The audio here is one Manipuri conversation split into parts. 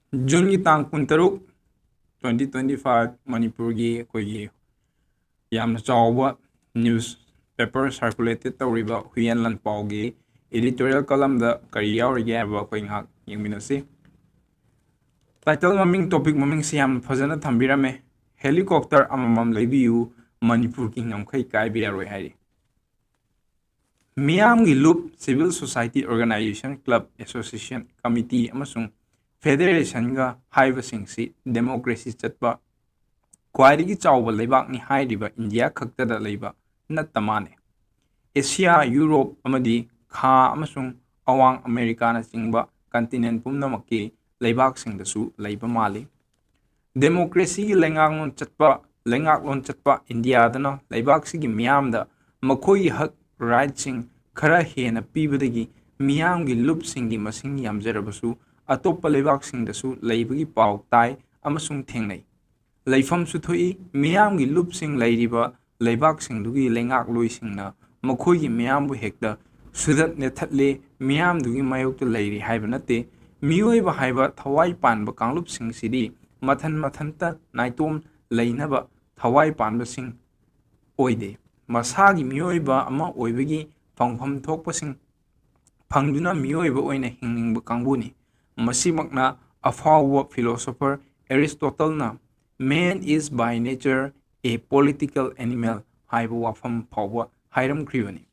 June tang kuntaruk 2025 Manipurgi koigi yam chawwa news paper circulated tawriba huyan lan pawgi editorial column da kari yawrige aba koi ngak yengminasi title maming topic maming siam fazana thambirame helicopter amamam leibiu Manipur ki ngamkhai kai biraroi hari Miam gi loop civil society organization club association committee amasung Federation ga haibasingsi democracy chatba Kwaidagi chawba leibakni hairiba India khaktada leiba nattamane Asia Europe amadi kha amasung awang America na chingba continent pumnamakki leibak-singdasu leiba mali democracy gi lengaklon chatpa India dana leibak-sigi miyamda makhoi hak right sing khara hena pibadagi miyamgi loop singi masing yamjarabasu atoppa leibak-singdasu leibagi paw tai amasung thengnai leifam su thui miyamgi loop sing leiriba leibak-singdugi lengakloi-singna makhoi miyambu hekta sudat ne thatle miyamdugi mayokta leiri haiba nate miyoiba haiba thawai panba kanglup sing sidi mathanta naitom leinaba thawai panba sing oide masagi miyoiba ama oibagi phangpham thokpa sing phangduna miyoiba oina hingningba kangbuni masimakna afawa philosopher Aristotle na man is by nature a political animal haiba wafam phawa hairam kribani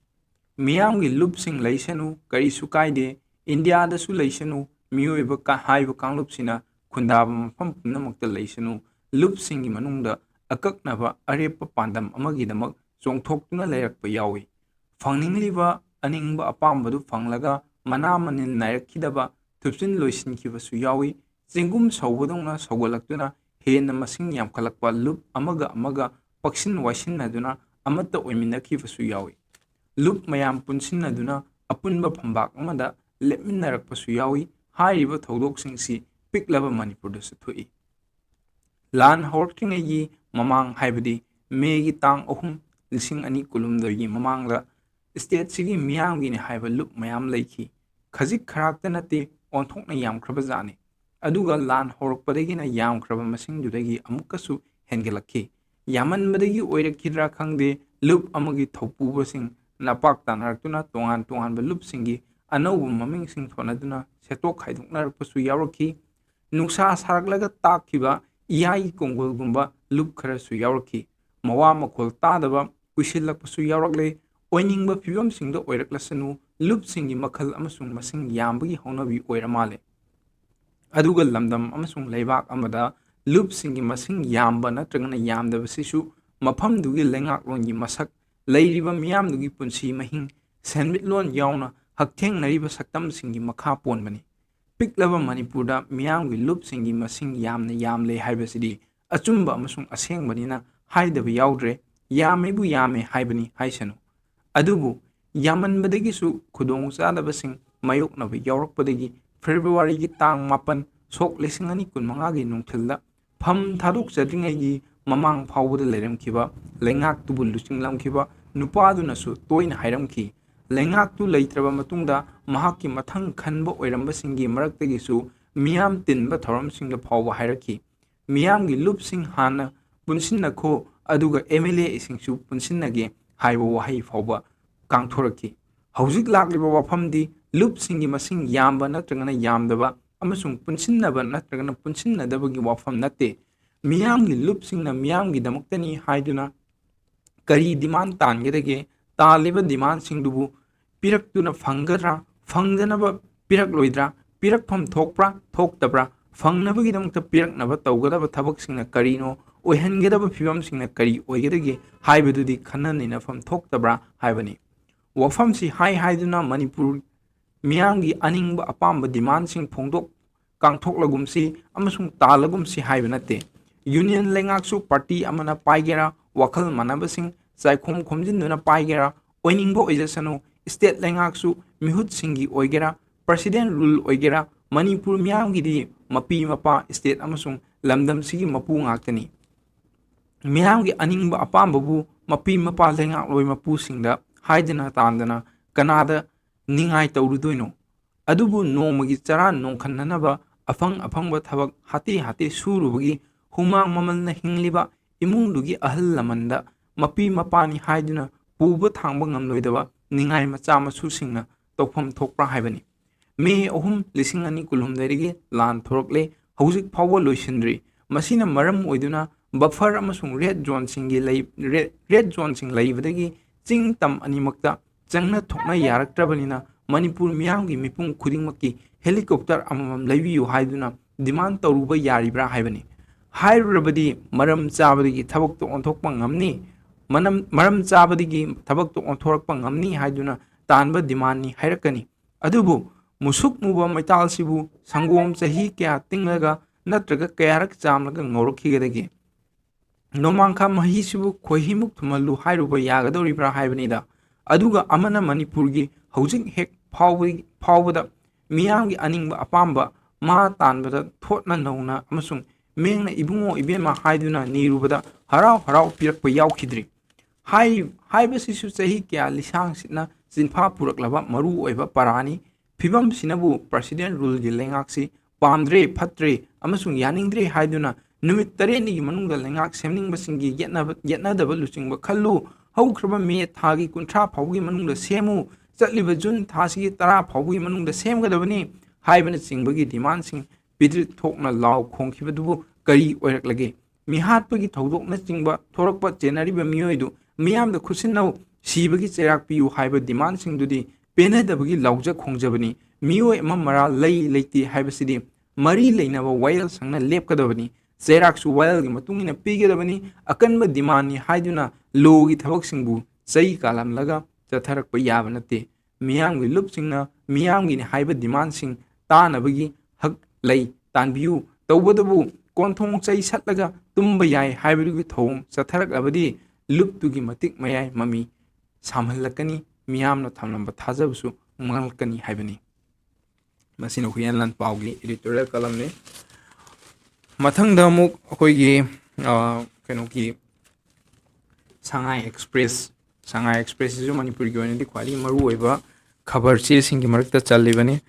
miyamgi lupsing leisanu kari sukaide India da su leisanu miyoiba ka haiba kanglupsina khundaba mafam punamakta leisanu lupsingi manungda akaknaba arepa pandam amagidamak chongthoktuna leirakpa yawi fangningriba aningba apambadu fanglaga mana manil nairakidaba thupsin loisinkibasu yawi chingum sawbadongna sawgalaktuna hena masing yamkhalakpa loop amaga paksin waisinaduna amata oiminakhibasu yawi loop mayam punsinnaduna apunba phambak amada lepminnarakpasu yawi hairiba thodoksinsi piklaba Manipurda su thui lan horkingegi mamang haibadi megi tang ohum lising ani kulumdagi mamangla state sigi miyamgi ni haiba loop mayam leiki khajik kharakta nate onthokna yamkhraba jani aduga lan horokpadagi na yamkhraba masingdudagi amukasu hengelakhi yamanbadagi oirakhidra khangde loop amagi thopubasing napak tanaraktuna tongan ba loop singi anaubu maming sing thonaduna setok khaidoknarakpasu yawrakhi nuksa saraklaga takhiba iyai kongolgumba loop kharasu yawrakhi mawa makhol tadaba uishillakpasu yawrakle oiningba phibam singda oiraklasanu loop singi makhal amasung masing yambagi haunabi oiramale aduga lamdam amasung leibak amada loop singi masing yamba natragana yamdabasisu mafamdugi lengaklongi masak leiriba miyamdugi punsi mahing senmitlon yauna haktheng nariba saktam singi makha ponbani piklaba Manipurda miyamgi loop singi masing yamle haibasidi achumba amasung asengbanina haidaba yaudre yamebu yame haibani haisanu adubu yamanbadagisu khudong chadabasing mayoknaba yawrakpadagi February gi tang mapan sok lesingani kunmangagi nungthilda pham thaduk chadringagi mamang phawbada leiramkhiba lengak tubu lusinglamkhiba nupadunasu toina hairamkhi lengak tu leitraba matungda mahakki mathang khanba oirambasingi maraktagisu miyam tinba thoramsingda phawba hairakhi miyamgi lupsing hana punsinnakho aduga MLA isingsu punsinnage haiba wahai phawba kangthorakhi hauzik lakliba wafamdi loop singi masing yamba natragana yamdaba amasung punsinnaba natragana punsinnadabagi wafam natte miyamgi loop singna miyamgi damaktani haiduna kari demand tangedage taliba demand singdubu piraktuna fangadra fangdanaba pirakloidra pirakpham thokpra thoktabra fangnabagi damakta piraknaba tawgadaba thabak singna karino oihangedaba phibam singna kari oigedage haibadudi khananina pham thoktabra haibani wafamsi haiduna Manipur miyamgi aningba apamba demand sing phongdok kangthoklagumsi amasung talagumsi haiba nate union lengaksu party amana paigera wakhal manabasing chaikhom khomjinduna paigera oiningba oijasanu state lengaksu mihut singi oigera president rule oigera Manipur miyamgi di mapi mapa state amasung lamdam sigi mapu ngaktani miyamgi aningba apamba bu mapi mapa lengak loi mapu singda haidana tandana kanada ningai tawrudoino adubu nomagi chara nongkhananaba ꯑꯐꯪꯕ ꯊꯕꯛ ꯍꯥꯇꯤ ꯁꯨꯔꯨꯕꯒꯤ ꯍꯨꯃꯥꯡ ꯃꯃꯜꯅ ꯍꯤꯡꯂꯤꯕ ꯏꯃꯨꯡꯗꯨꯒꯤ ꯑꯍꯜ ꯂꯃꯟꯗ ꯃꯄꯤ ꯃꯄꯥꯅꯤ ꯍꯥꯏꯗꯨꯅ ꯄꯨꯕ ꯊꯥꯡꯕ ꯉꯝꯂꯣꯏꯗꯕ ꯅꯤꯡꯉꯥꯏ ꯃꯆꯥ ꯃꯁꯨꯁꯤꯡꯅ ꯇꯧꯐꯝ ꯊꯣꯛꯄ꯭ꯔꯥ ꯍꯥꯏꯕꯅꯤ꯫ ꯃꯦ 3, 2012ꯗꯒꯤ ꯂꯥꯟ ꯊꯣꯔꯛꯂꯦ, ꯍꯧꯖꯤꯛ ꯐꯥꯎꯕ ꯂꯣꯏꯁꯤꯟꯗ꯭ꯔꯤ꯫ ꯃꯁꯤꯅ ꯃꯔꯝ ꯑꯣꯏꯗꯨꯅ ꯕꯐꯔ ꯑꯃꯁꯨꯡ ꯔꯦꯗ ꯖꯣꯟꯁꯤꯡ ꯂꯩꯕꯗꯒꯤ ꯆꯤꯡ ꯇꯝ ꯑꯅꯤꯃꯛꯇ ꯆꯪꯅ ꯊꯣꯛꯅ ꯌꯥꯔꯛꯇ꯭ꯔꯕꯅꯤꯅ ꯃꯅꯤꯄꯨꯔ ꯃꯤꯌꯥꯝꯒꯤ ꯃꯤꯄꯨꯝ ꯈꯨꯗꯤꯡꯃꯛꯀꯤ ꯍꯦꯂꯤꯀꯣꯞꯇꯔ ꯑꯃꯃꯝ ꯂꯩꯕꯤꯌꯨ ꯍꯥꯏꯗꯨꯅ ꯗꯤꯃꯥꯟ ꯇꯧꯔꯨꯕ ꯌꯥꯔꯤꯕ꯭ꯔꯥ ꯍꯥꯏꯕꯅꯤ꯫ ꯍꯥꯏꯔꯨꯔꯕꯗꯤ ꯃꯔꯝ ꯆꯥꯕꯗꯒꯤ ꯊꯕꯛꯇ ꯑꯣꯟꯊꯣꯛꯄ ꯉꯝꯅꯤ, ꯃꯔꯝ ꯆꯥꯕꯗꯒꯤ ꯊꯕꯛꯇ ꯑꯣꯟꯊꯣꯔꯛꯄ ꯉꯝꯅꯤ ꯍꯥꯏꯗꯨꯅ ꯇꯥꯟꯕ ꯗꯤꯃꯥꯟꯅꯤ ꯍꯥꯏꯔꯛꯀꯅꯤ꯫ ꯑꯗꯨꯕꯨ ꯃꯨꯁꯨꯛ ꯃꯨꯕ ꯃꯩꯇꯥꯜꯁꯤꯕꯨ ꯁꯪꯒꯣꯝ ꯆꯍꯤ ꯀꯌꯥ ꯇꯤꯡꯂꯒ ꯅꯠꯇ꯭ꯔꯒ ꯀꯌꯥꯔꯛ ꯆꯥꯝꯂꯒ ꯉꯧꯔꯛꯈꯤꯒꯗꯒꯦ? ꯅꯣꯡꯃꯥꯡꯈꯥ ꯃꯍꯤꯁꯤꯕꯨ ꯈꯣꯏꯍꯤꯃꯨꯛ ꯊꯨꯝꯍꯜꯂꯨ ꯍꯥꯏꯔꯨꯕ ꯌꯥꯒꯗꯧꯔꯤꯕ꯭ꯔꯥ ꯍꯥꯏꯕꯅꯤꯗ꯫ ꯑꯗꯨꯒ ꯑꯃꯅ ꯃꯅꯤꯄꯨꯔꯒꯤ ꯍꯧꯖꯤꯛ ꯍꯦꯛ ꯐꯥꯎꯕꯗ ꯃꯤꯌꯥꯝꯒꯤ ꯑꯅꯤꯡꯕ ꯑꯄꯥꯝꯕ ꯃꯥ ꯇꯥꯟꯕꯗ ꯊꯣꯠꯅ ꯅꯧꯅ ꯑꯃꯁꯨꯡ ꯃꯦꯡꯅ ꯏꯕꯨꯡꯉꯣ ꯏꯕꯦꯝꯃ ꯍꯥꯏꯗꯨꯅ ꯅꯤꯔꯨꯕꯗ ꯍꯔꯥꯎ ꯄꯤꯔꯛꯄ ꯌꯥꯎꯈꯤꯗ꯭ꯔꯤ꯫ ꯍꯥꯏꯕꯁꯤꯁꯨ ꯆꯍꯤ ꯀꯌꯥ ꯂꯤꯁꯥꯡ ꯁꯤꯠꯅ ꯆꯤꯟꯐꯥ ꯄꯨꯔꯛꯂꯕ ꯃꯔꯨ ꯑꯣꯏꯕ ꯄꯔꯥꯅꯤ꯫ ꯐꯤꯕꯝꯁꯤꯅꯕꯨ ꯄ꯭ꯔꯁꯤꯗꯦꯟ ꯔꯨꯜꯒꯤ ꯂꯩꯉꯥꯛꯁꯤ ꯄꯥꯝꯗ꯭ꯔꯦ, ꯐꯠꯇ꯭ꯔꯦ ꯑꯃꯁꯨꯡ ꯌꯥꯅꯤꯡꯗ꯭ꯔꯦ ꯍꯥꯏꯗꯨꯅ ꯅꯨꯃꯤꯠ 9ꯅꯤꯒꯤ ꯃꯅꯨꯡꯗ ꯂꯩꯉꯥꯛ ꯁꯦꯝꯅꯤꯡꯕꯁꯤꯡꯒꯤ ꯌꯦꯠꯅꯗꯕ ꯂꯨꯆꯤꯡꯕ ꯈꯜꯂꯨ, ꯍꯧꯈ꯭ꯔꯕ ꯃꯦ ꯊꯥꯒꯤ 30 ꯐꯥꯎꯕꯒꯤ ꯃꯅꯨꯡꯗ ꯁꯦꯝꯃꯨ, ꯆꯠꯂꯤꯕ ꯖꯨꯟ ꯊꯥꯁꯤꯒꯤ 10 ꯐꯥꯎꯕꯒꯤ ꯃꯅꯨꯡꯗ ꯁꯦꯝꯒꯗꯕꯅꯤ ꯍꯥꯏꯕꯅꯆꯤꯡꯕꯒꯤ ꯗꯤꯃꯥꯟꯁꯤꯡ ꯄꯤꯗ꯭ꯔꯤꯠ ꯊꯣꯛꯅ ꯂꯥꯎ ꯈꯣꯡꯈꯤꯕꯗꯨꯕꯨ ꯀꯔꯤ ꯑꯣꯏꯔꯛꯂꯒꯦ? ꯃꯤꯍꯥꯠꯄꯒꯤ ꯊꯧꯗꯣꯛꯅꯆꯤꯡꯕ ꯊꯣꯔꯛꯄ ꯆꯦꯟꯅꯔꯤꯕ ꯃꯤꯑꯣꯏꯗꯨ ꯃꯤꯌꯥꯝꯗ ꯈꯨꯠꯁꯤꯟꯅꯧ, ꯁꯤꯕꯒꯤ ꯆꯩꯔꯥꯛ ꯄꯤꯌꯨ ꯍꯥꯏꯕ ꯗꯤꯃꯥꯟꯁꯤꯡꯗꯨꯗꯤ ꯄꯦꯟꯅꯗꯕꯒꯤ ꯂꯥꯎꯖ ꯈꯣꯡꯖꯕꯅꯤ꯫ ꯃꯤꯑꯣꯏ ꯑꯃ ꯃꯔꯥꯜ ꯂꯩꯇꯦ ꯍꯥꯏꯕꯁꯤꯗꯤ ꯃꯔꯤ ꯂꯩꯅꯕ ꯋꯥꯌꯦꯜ ꯁꯪꯅ ꯂꯦꯞꯀꯗꯕꯅꯤ, ꯆꯩꯔꯥꯛꯁꯨ ꯋꯥꯌꯦꯜꯒꯤ ꯃꯇꯨꯡ ꯏꯟꯅ ꯄꯤꯒꯗꯕꯅꯤ꯫ ꯑꯀꯟꯕ ꯗꯤꯃꯥꯟꯅꯤ ꯍꯥꯏꯗꯨꯅ ꯂꯣꯒꯤ ꯊꯕꯛꯁꯤꯡꯕꯨ ꯆꯩ ꯀꯥꯜꯂꯝꯂꯒ ꯆꯠꯊꯔꯛꯄ ꯌꯥꯕ ꯅꯠꯇꯦ꯫ ꯃꯤꯌꯥꯝꯒꯤ ꯂꯨꯞꯁꯤꯡꯅ ꯃꯤꯌꯥꯝꯒꯤꯅꯤ ꯍꯥꯏꯕ ꯗꯤꯃꯥꯟꯁꯤꯡ ꯇꯥꯅꯕꯒꯤ ꯍꯛ ꯂꯩ, ꯇꯥꯟꯕꯤꯌꯨ, ꯇꯧꯕꯇꯕꯨ ꯀꯣꯟꯊꯣꯡ ꯆꯩ ꯁꯠꯂꯒ ꯇꯨꯝꯕ ꯌꯥꯏ ꯍꯥꯏꯕꯗꯨꯒꯤ ꯊꯧꯑꯣꯡ ꯆꯠꯊꯔꯛꯂꯕꯗꯤ ꯂꯨꯞꯇꯨꯒꯤ ꯃꯇꯤꯛ ꯃꯌꯥꯏ ꯃꯃꯤ ꯁꯥꯝꯍꯜꯂꯛꯀꯅꯤ, ꯃꯤꯌꯥꯝꯅ ꯊꯝꯂꯝꯕ ꯊꯥꯖꯕꯁꯨ ꯃꯥꯡꯂꯛꯀꯅꯤ ꯍꯥꯏꯕꯅꯤ꯫ ꯃꯁꯤꯅ ꯍꯨꯏꯌꯦꯟ ꯂꯥꯟꯄꯥꯎꯒꯤ ꯏꯗꯤꯇꯣꯔꯤꯌꯦꯜ ꯀꯂꯝꯅꯤ꯫ ꯃꯊꯪꯗ ꯑꯃꯨꯛ ꯑꯩꯈꯣꯏꯒꯤ ꯀꯩꯅꯣꯒꯤ ꯁꯉꯥꯏ ꯑꯦꯛꯁꯄ꯭ꯔꯦꯁꯁꯤꯁꯨ ꯃꯅꯤꯄꯨꯔꯒꯤ ꯑꯣꯏꯅꯗꯤ ꯈ꯭ꯋꯥꯏꯗꯒꯤ ꯃꯔꯨꯑꯣꯏꯕ ꯈꯕꯔ ꯆꯦꯁꯤꯡꯒꯤ ꯃꯔꯛꯇ ꯆꯜꯂꯤꯕꯅꯤ꯫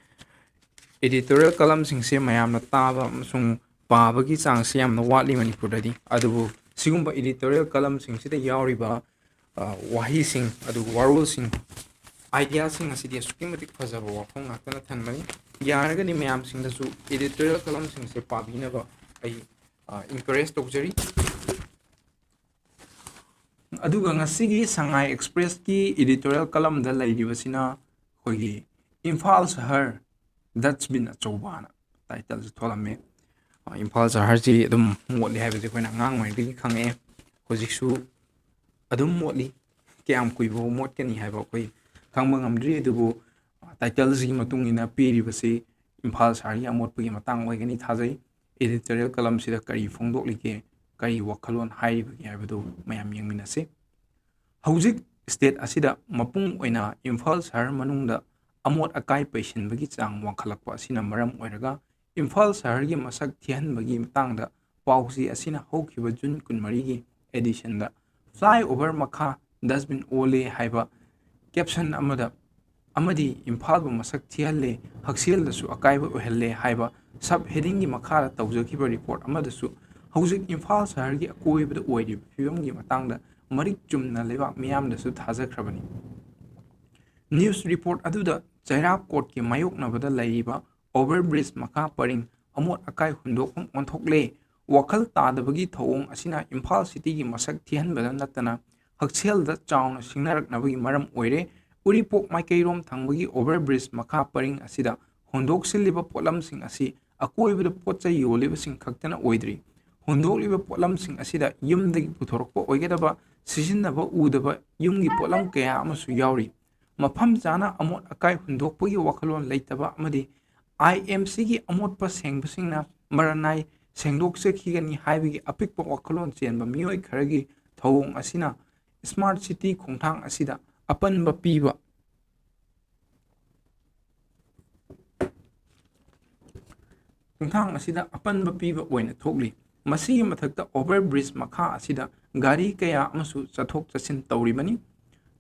ꯏꯗꯤꯇꯣꯔꯤꯌꯦꯜ ꯀꯂꯝꯁꯤꯡꯁꯦ ꯃꯌꯥꯝꯅ ꯇꯥꯕ ꯑꯃꯁꯨꯡ ꯄꯥꯕꯒꯤ ꯆꯥꯡꯁꯤ ꯌꯥꯝꯅ ꯋꯥꯠꯂꯤ ꯃꯅꯤꯄꯨꯔꯗꯗꯤ꯫ ꯑꯗꯨꯕꯨ ꯁꯤꯒꯨꯝꯕ ꯏꯗꯤꯇꯣꯔꯤꯌꯦꯜ ꯀꯂꯝꯁꯤꯡꯁꯤꯗ ꯌꯥꯎꯔꯤꯕ ꯋꯥꯍꯩꯁꯤꯡ, ꯑꯗꯨꯒ ꯋꯥꯔꯣꯜꯁꯤꯡ, ꯑꯥꯏꯗꯤꯌꯥꯁꯤꯡ ꯑꯁꯤꯗꯤ ꯑꯁꯨꯛꯀꯤ ꯃꯇꯤꯛ ꯐꯖꯕ ꯋꯥꯐꯝ ꯉꯥꯛꯇꯅ ꯊꯟꯕꯅꯤ꯫ ꯌꯥꯔꯒꯗꯤ ꯃꯌꯥꯝꯁꯤꯡꯗꯁꯨ ꯏꯗꯤꯇꯣꯔꯤꯌꯦꯜ ꯀꯂꯝꯁꯤꯡꯁꯦ ꯄꯥꯕꯤꯅꯕ ꯑꯩ ꯏꯟꯀꯔꯦꯖ ꯇꯧꯖꯔꯤ꯫ ꯑꯗꯨꯒ ꯉꯁꯤꯒꯤ ꯁꯉꯥꯏ ꯑꯦꯛꯁꯄ꯭ꯔꯦꯁꯀꯤ ꯏꯗꯤꯇꯣꯔꯤꯌꯦꯜ ꯀꯂꯝꯗ ꯂꯩꯔꯤꯕꯁꯤꯅ ꯑꯩꯈꯣꯏꯒꯤ ꯏꯝꯐꯥꯜ ꯁꯍꯔ ꯗꯁꯕꯤꯟ ꯑꯆꯧꯕꯅ ꯇꯥꯏꯇꯜꯁꯨ ꯊꯣꯛꯂꯝꯃꯦ꯫ ꯏꯝꯐꯥꯜ ꯁꯍꯔꯁꯤ ꯑꯗꯨꯝ ꯃꯣꯠꯂꯤ ꯍꯥꯏꯕꯁꯤ ꯑꯩꯈꯣꯏꯅ ꯑꯉꯥꯡ ꯑꯣꯏꯔꯤꯉꯩꯗꯒꯤ ꯈꯪꯉꯛꯑꯦ, ꯍꯧꯖꯤꯛꯁꯨ ꯑꯗꯨꯝ ꯃꯣꯠꯂꯤ꯫ ꯀꯌꯥꯝ ꯀꯨꯏꯕꯐꯥꯎ ꯃꯣꯠꯀꯅꯤ ꯍꯥꯏꯕ ꯑꯩꯈꯣꯏ ꯈꯪꯕ ꯉꯝꯗ꯭ꯔꯤ꯫ ꯑꯗꯨꯕꯨ ꯇꯥꯏꯇꯜꯁꯤꯒꯤ ꯃꯇꯨꯡ ꯏꯟꯅ ꯄꯤꯔꯤꯕꯁꯤ ꯏꯝꯐꯥꯜ ꯁꯍꯔꯒꯤ ꯑꯃꯣꯠꯄꯒꯤ ꯃꯇꯥꯡ ꯑꯣꯏꯒꯅꯤ ꯊꯥꯖꯩ꯫ ꯏꯗꯤꯇꯣꯔꯤꯌꯦꯜ ꯀꯂꯝꯁꯤꯗ ꯀꯔꯤ ꯐꯣꯡꯗꯣꯛꯂꯤꯒꯦ, ꯀꯔꯤ ꯋꯥꯈꯜꯂꯣꯟ ꯍꯥꯏꯔꯤꯕꯒꯦ ꯍꯥꯏꯕꯗꯨ ꯃꯌꯥꯝ ꯌꯦꯡꯃꯤꯟꯅꯁꯤ꯫ ꯍꯧꯖꯤꯛ ꯁ꯭ꯇꯦꯠ ꯑꯁꯤꯗ ꯃꯄꯨꯡ ꯑꯣꯏꯅ ꯏꯝꯐꯥꯜ ꯁꯍꯔ ꯃꯅꯨꯡꯗ ꯑꯃꯣꯠ ꯑꯀꯥꯏ ꯄꯩꯁꯤꯟꯕꯒꯤ ꯆꯥꯡ ꯋꯥꯡꯈꯠꯂꯛꯄ ꯑꯁꯤꯅ ꯃꯔꯝ ꯑꯣꯏꯔꯒ ꯏꯝꯐꯥꯜ ꯁꯍꯔꯒꯤ ꯃꯁꯛ ꯊꯤꯍꯟꯕꯒꯤ ꯃꯇꯥꯡꯗ ꯄꯥꯎꯆꯦ ꯑꯁꯤꯅ ꯍꯧꯈꯤꯕ ꯖꯨꯟ 24ꯒꯤ ꯑꯦꯗꯤꯁꯟꯗ ꯐ꯭ꯂꯥꯏꯑꯣꯚꯔ ꯃꯈꯥ ꯗꯁꯕꯤꯟ ꯑꯣꯜꯂꯦ ꯍꯥꯏꯕ ꯀꯦꯞꯁꯟ ꯑꯃꯗꯤ ꯏꯝꯐꯥꯜꯕꯨ ꯃꯁꯛ ꯊꯤꯍꯜꯂꯦ, ꯍꯛꯁꯦꯜꯗꯁꯨ ꯑꯀꯥꯏꯕ ꯑꯣꯏꯍꯜꯂꯦ ꯍꯥꯏꯕ ꯁꯕ ꯍꯦꯗꯤꯡꯒꯤ ꯃꯈꯥꯗ ꯇꯧꯖꯈꯤꯕ ꯔꯤꯄꯣꯔꯠ ꯑꯃꯗꯁꯨ ꯍꯧꯖꯤꯛ ꯏꯝꯐꯥꯜ ꯁꯍꯔꯒꯤ ꯑꯀꯣꯏꯕꯗ ꯑꯣꯏꯔꯤꯕ ꯐꯤꯕꯝꯒꯤ ꯃꯇꯥꯡꯗ ꯃꯔꯤꯛ ꯆꯨꯝꯅ ꯂꯩꯕꯥꯛ ꯃꯤꯌꯥꯝꯗꯁꯨ ꯊꯥꯖꯈ꯭ꯔꯕꯅꯤ꯫ ꯅ꯭ꯌꯨꯁ ꯔꯤꯄꯣꯔꯠ ꯑꯗꯨꯗ ꯆꯩꯔꯥꯛ ꯀꯣꯔꯠꯀꯤ ꯃꯥꯌꯣꯛꯅꯕꯗ ꯂꯩꯔꯤꯕ ꯑꯣꯚꯔꯕ꯭ꯔꯤꯖ ꯃꯈꯥ ꯄꯔꯤꯡ ꯑꯃꯣꯠ ꯑꯀꯥꯏ ꯍꯨꯟꯗꯣꯛꯐꯝ ꯑꯣꯟꯊꯣꯛꯂꯦ, ꯋꯥꯈꯜ ꯇꯥꯗꯕꯒꯤ ꯊꯧꯑꯣꯡ ꯑꯁꯤꯅ ꯏꯝꯐꯥꯜ ꯁꯤꯇꯤꯒꯤ ꯃꯁꯛ ꯊꯤꯍꯟꯕꯗ ꯅꯠꯇꯅ ꯍꯛꯁꯦꯜꯗ ꯆꯥꯎꯅ ꯁꯤꯡꯅꯔꯛꯅꯕꯒꯤ ꯃꯔꯝ ꯑꯣꯏꯔꯦ, ꯎꯔꯤꯄꯣꯛ ꯃꯥꯏꯀꯩꯔꯣꯝ ꯊꯪꯕꯒꯤ ꯑꯣꯚꯔꯕ꯭ꯔꯤꯖ ꯃꯈꯥ ꯄꯔꯤꯡ ꯑꯁꯤꯗ ꯍꯨꯟꯗꯣꯛꯁꯤꯜꯂꯤꯕ ꯄꯣꯠꯂꯝꯁꯤꯡ ꯑꯁꯤ ꯑꯀꯣꯏꯕꯗ ꯄꯣꯠꯆꯩ ꯌꯣꯜꯂꯤꯕꯁꯤꯡ ꯈꯛꯇꯅ ꯑꯣꯏꯗ꯭ꯔꯤ, ꯍꯨꯟꯗꯣꯛꯂꯤꯕ ꯄꯣꯠꯂꯝꯁꯤꯡ ꯑꯁꯤꯗ ꯌꯨꯝꯗꯒꯤ ꯄꯨꯊꯣꯔꯛꯄ ꯑꯣꯏꯒꯗꯕ ꯁꯤꯖꯤꯟꯅꯕ ꯎꯗꯕ ꯌꯨꯝꯒꯤ ꯄꯣꯠꯂꯝ ꯀꯌꯥ ꯑꯃꯁꯨ ꯌꯥꯎꯔꯤ꯫ ꯃꯐꯝ ꯆꯥꯅ ꯑꯃꯣꯠ ꯑꯀꯥꯏ ꯍꯨꯟꯗꯣꯛꯄꯒꯤ ꯋꯥꯈꯜꯂꯣꯟ ꯂꯩꯇꯕ ꯑꯃꯗꯤ IMCꯒꯤ ꯑꯃꯣꯠꯄ ꯁꯦꯡꯕꯁꯤꯡꯅ ꯃꯔꯅꯥꯏ ꯁꯦꯡꯗꯣꯛꯆꯈꯤꯒꯅꯤ ꯍꯥꯏꯕꯒꯤ ꯑꯄꯤꯛꯄ ꯋꯥꯈꯜꯂꯣꯟ ꯆꯦꯟꯕ ꯃꯤꯑꯣꯏ ꯈꯔꯒꯤ ꯊꯧꯑꯣꯡ ꯑꯁꯤꯅ ꯁ꯭ꯃꯥꯔꯠ ꯁꯤꯇꯤ ꯈꯣꯡꯊꯥꯡ ꯑꯁꯤꯗ ꯑꯄꯟꯕ ꯄꯤꯕ ꯑꯣꯏꯅ ꯊꯣꯛꯂꯤ꯫ ꯃꯁꯤꯒꯤ ꯃꯊꯛꯇ ꯑꯣꯚꯔꯕ꯭ꯔꯤꯖ ꯃꯈꯥ ꯑꯁꯤꯗ ꯒꯥꯔꯤ ꯀꯌꯥ ꯑꯃꯁꯨ ꯆꯠꯊꯣꯛ ꯆꯠꯁꯤꯟ ꯇꯧꯔꯤꯕꯅꯤ꯫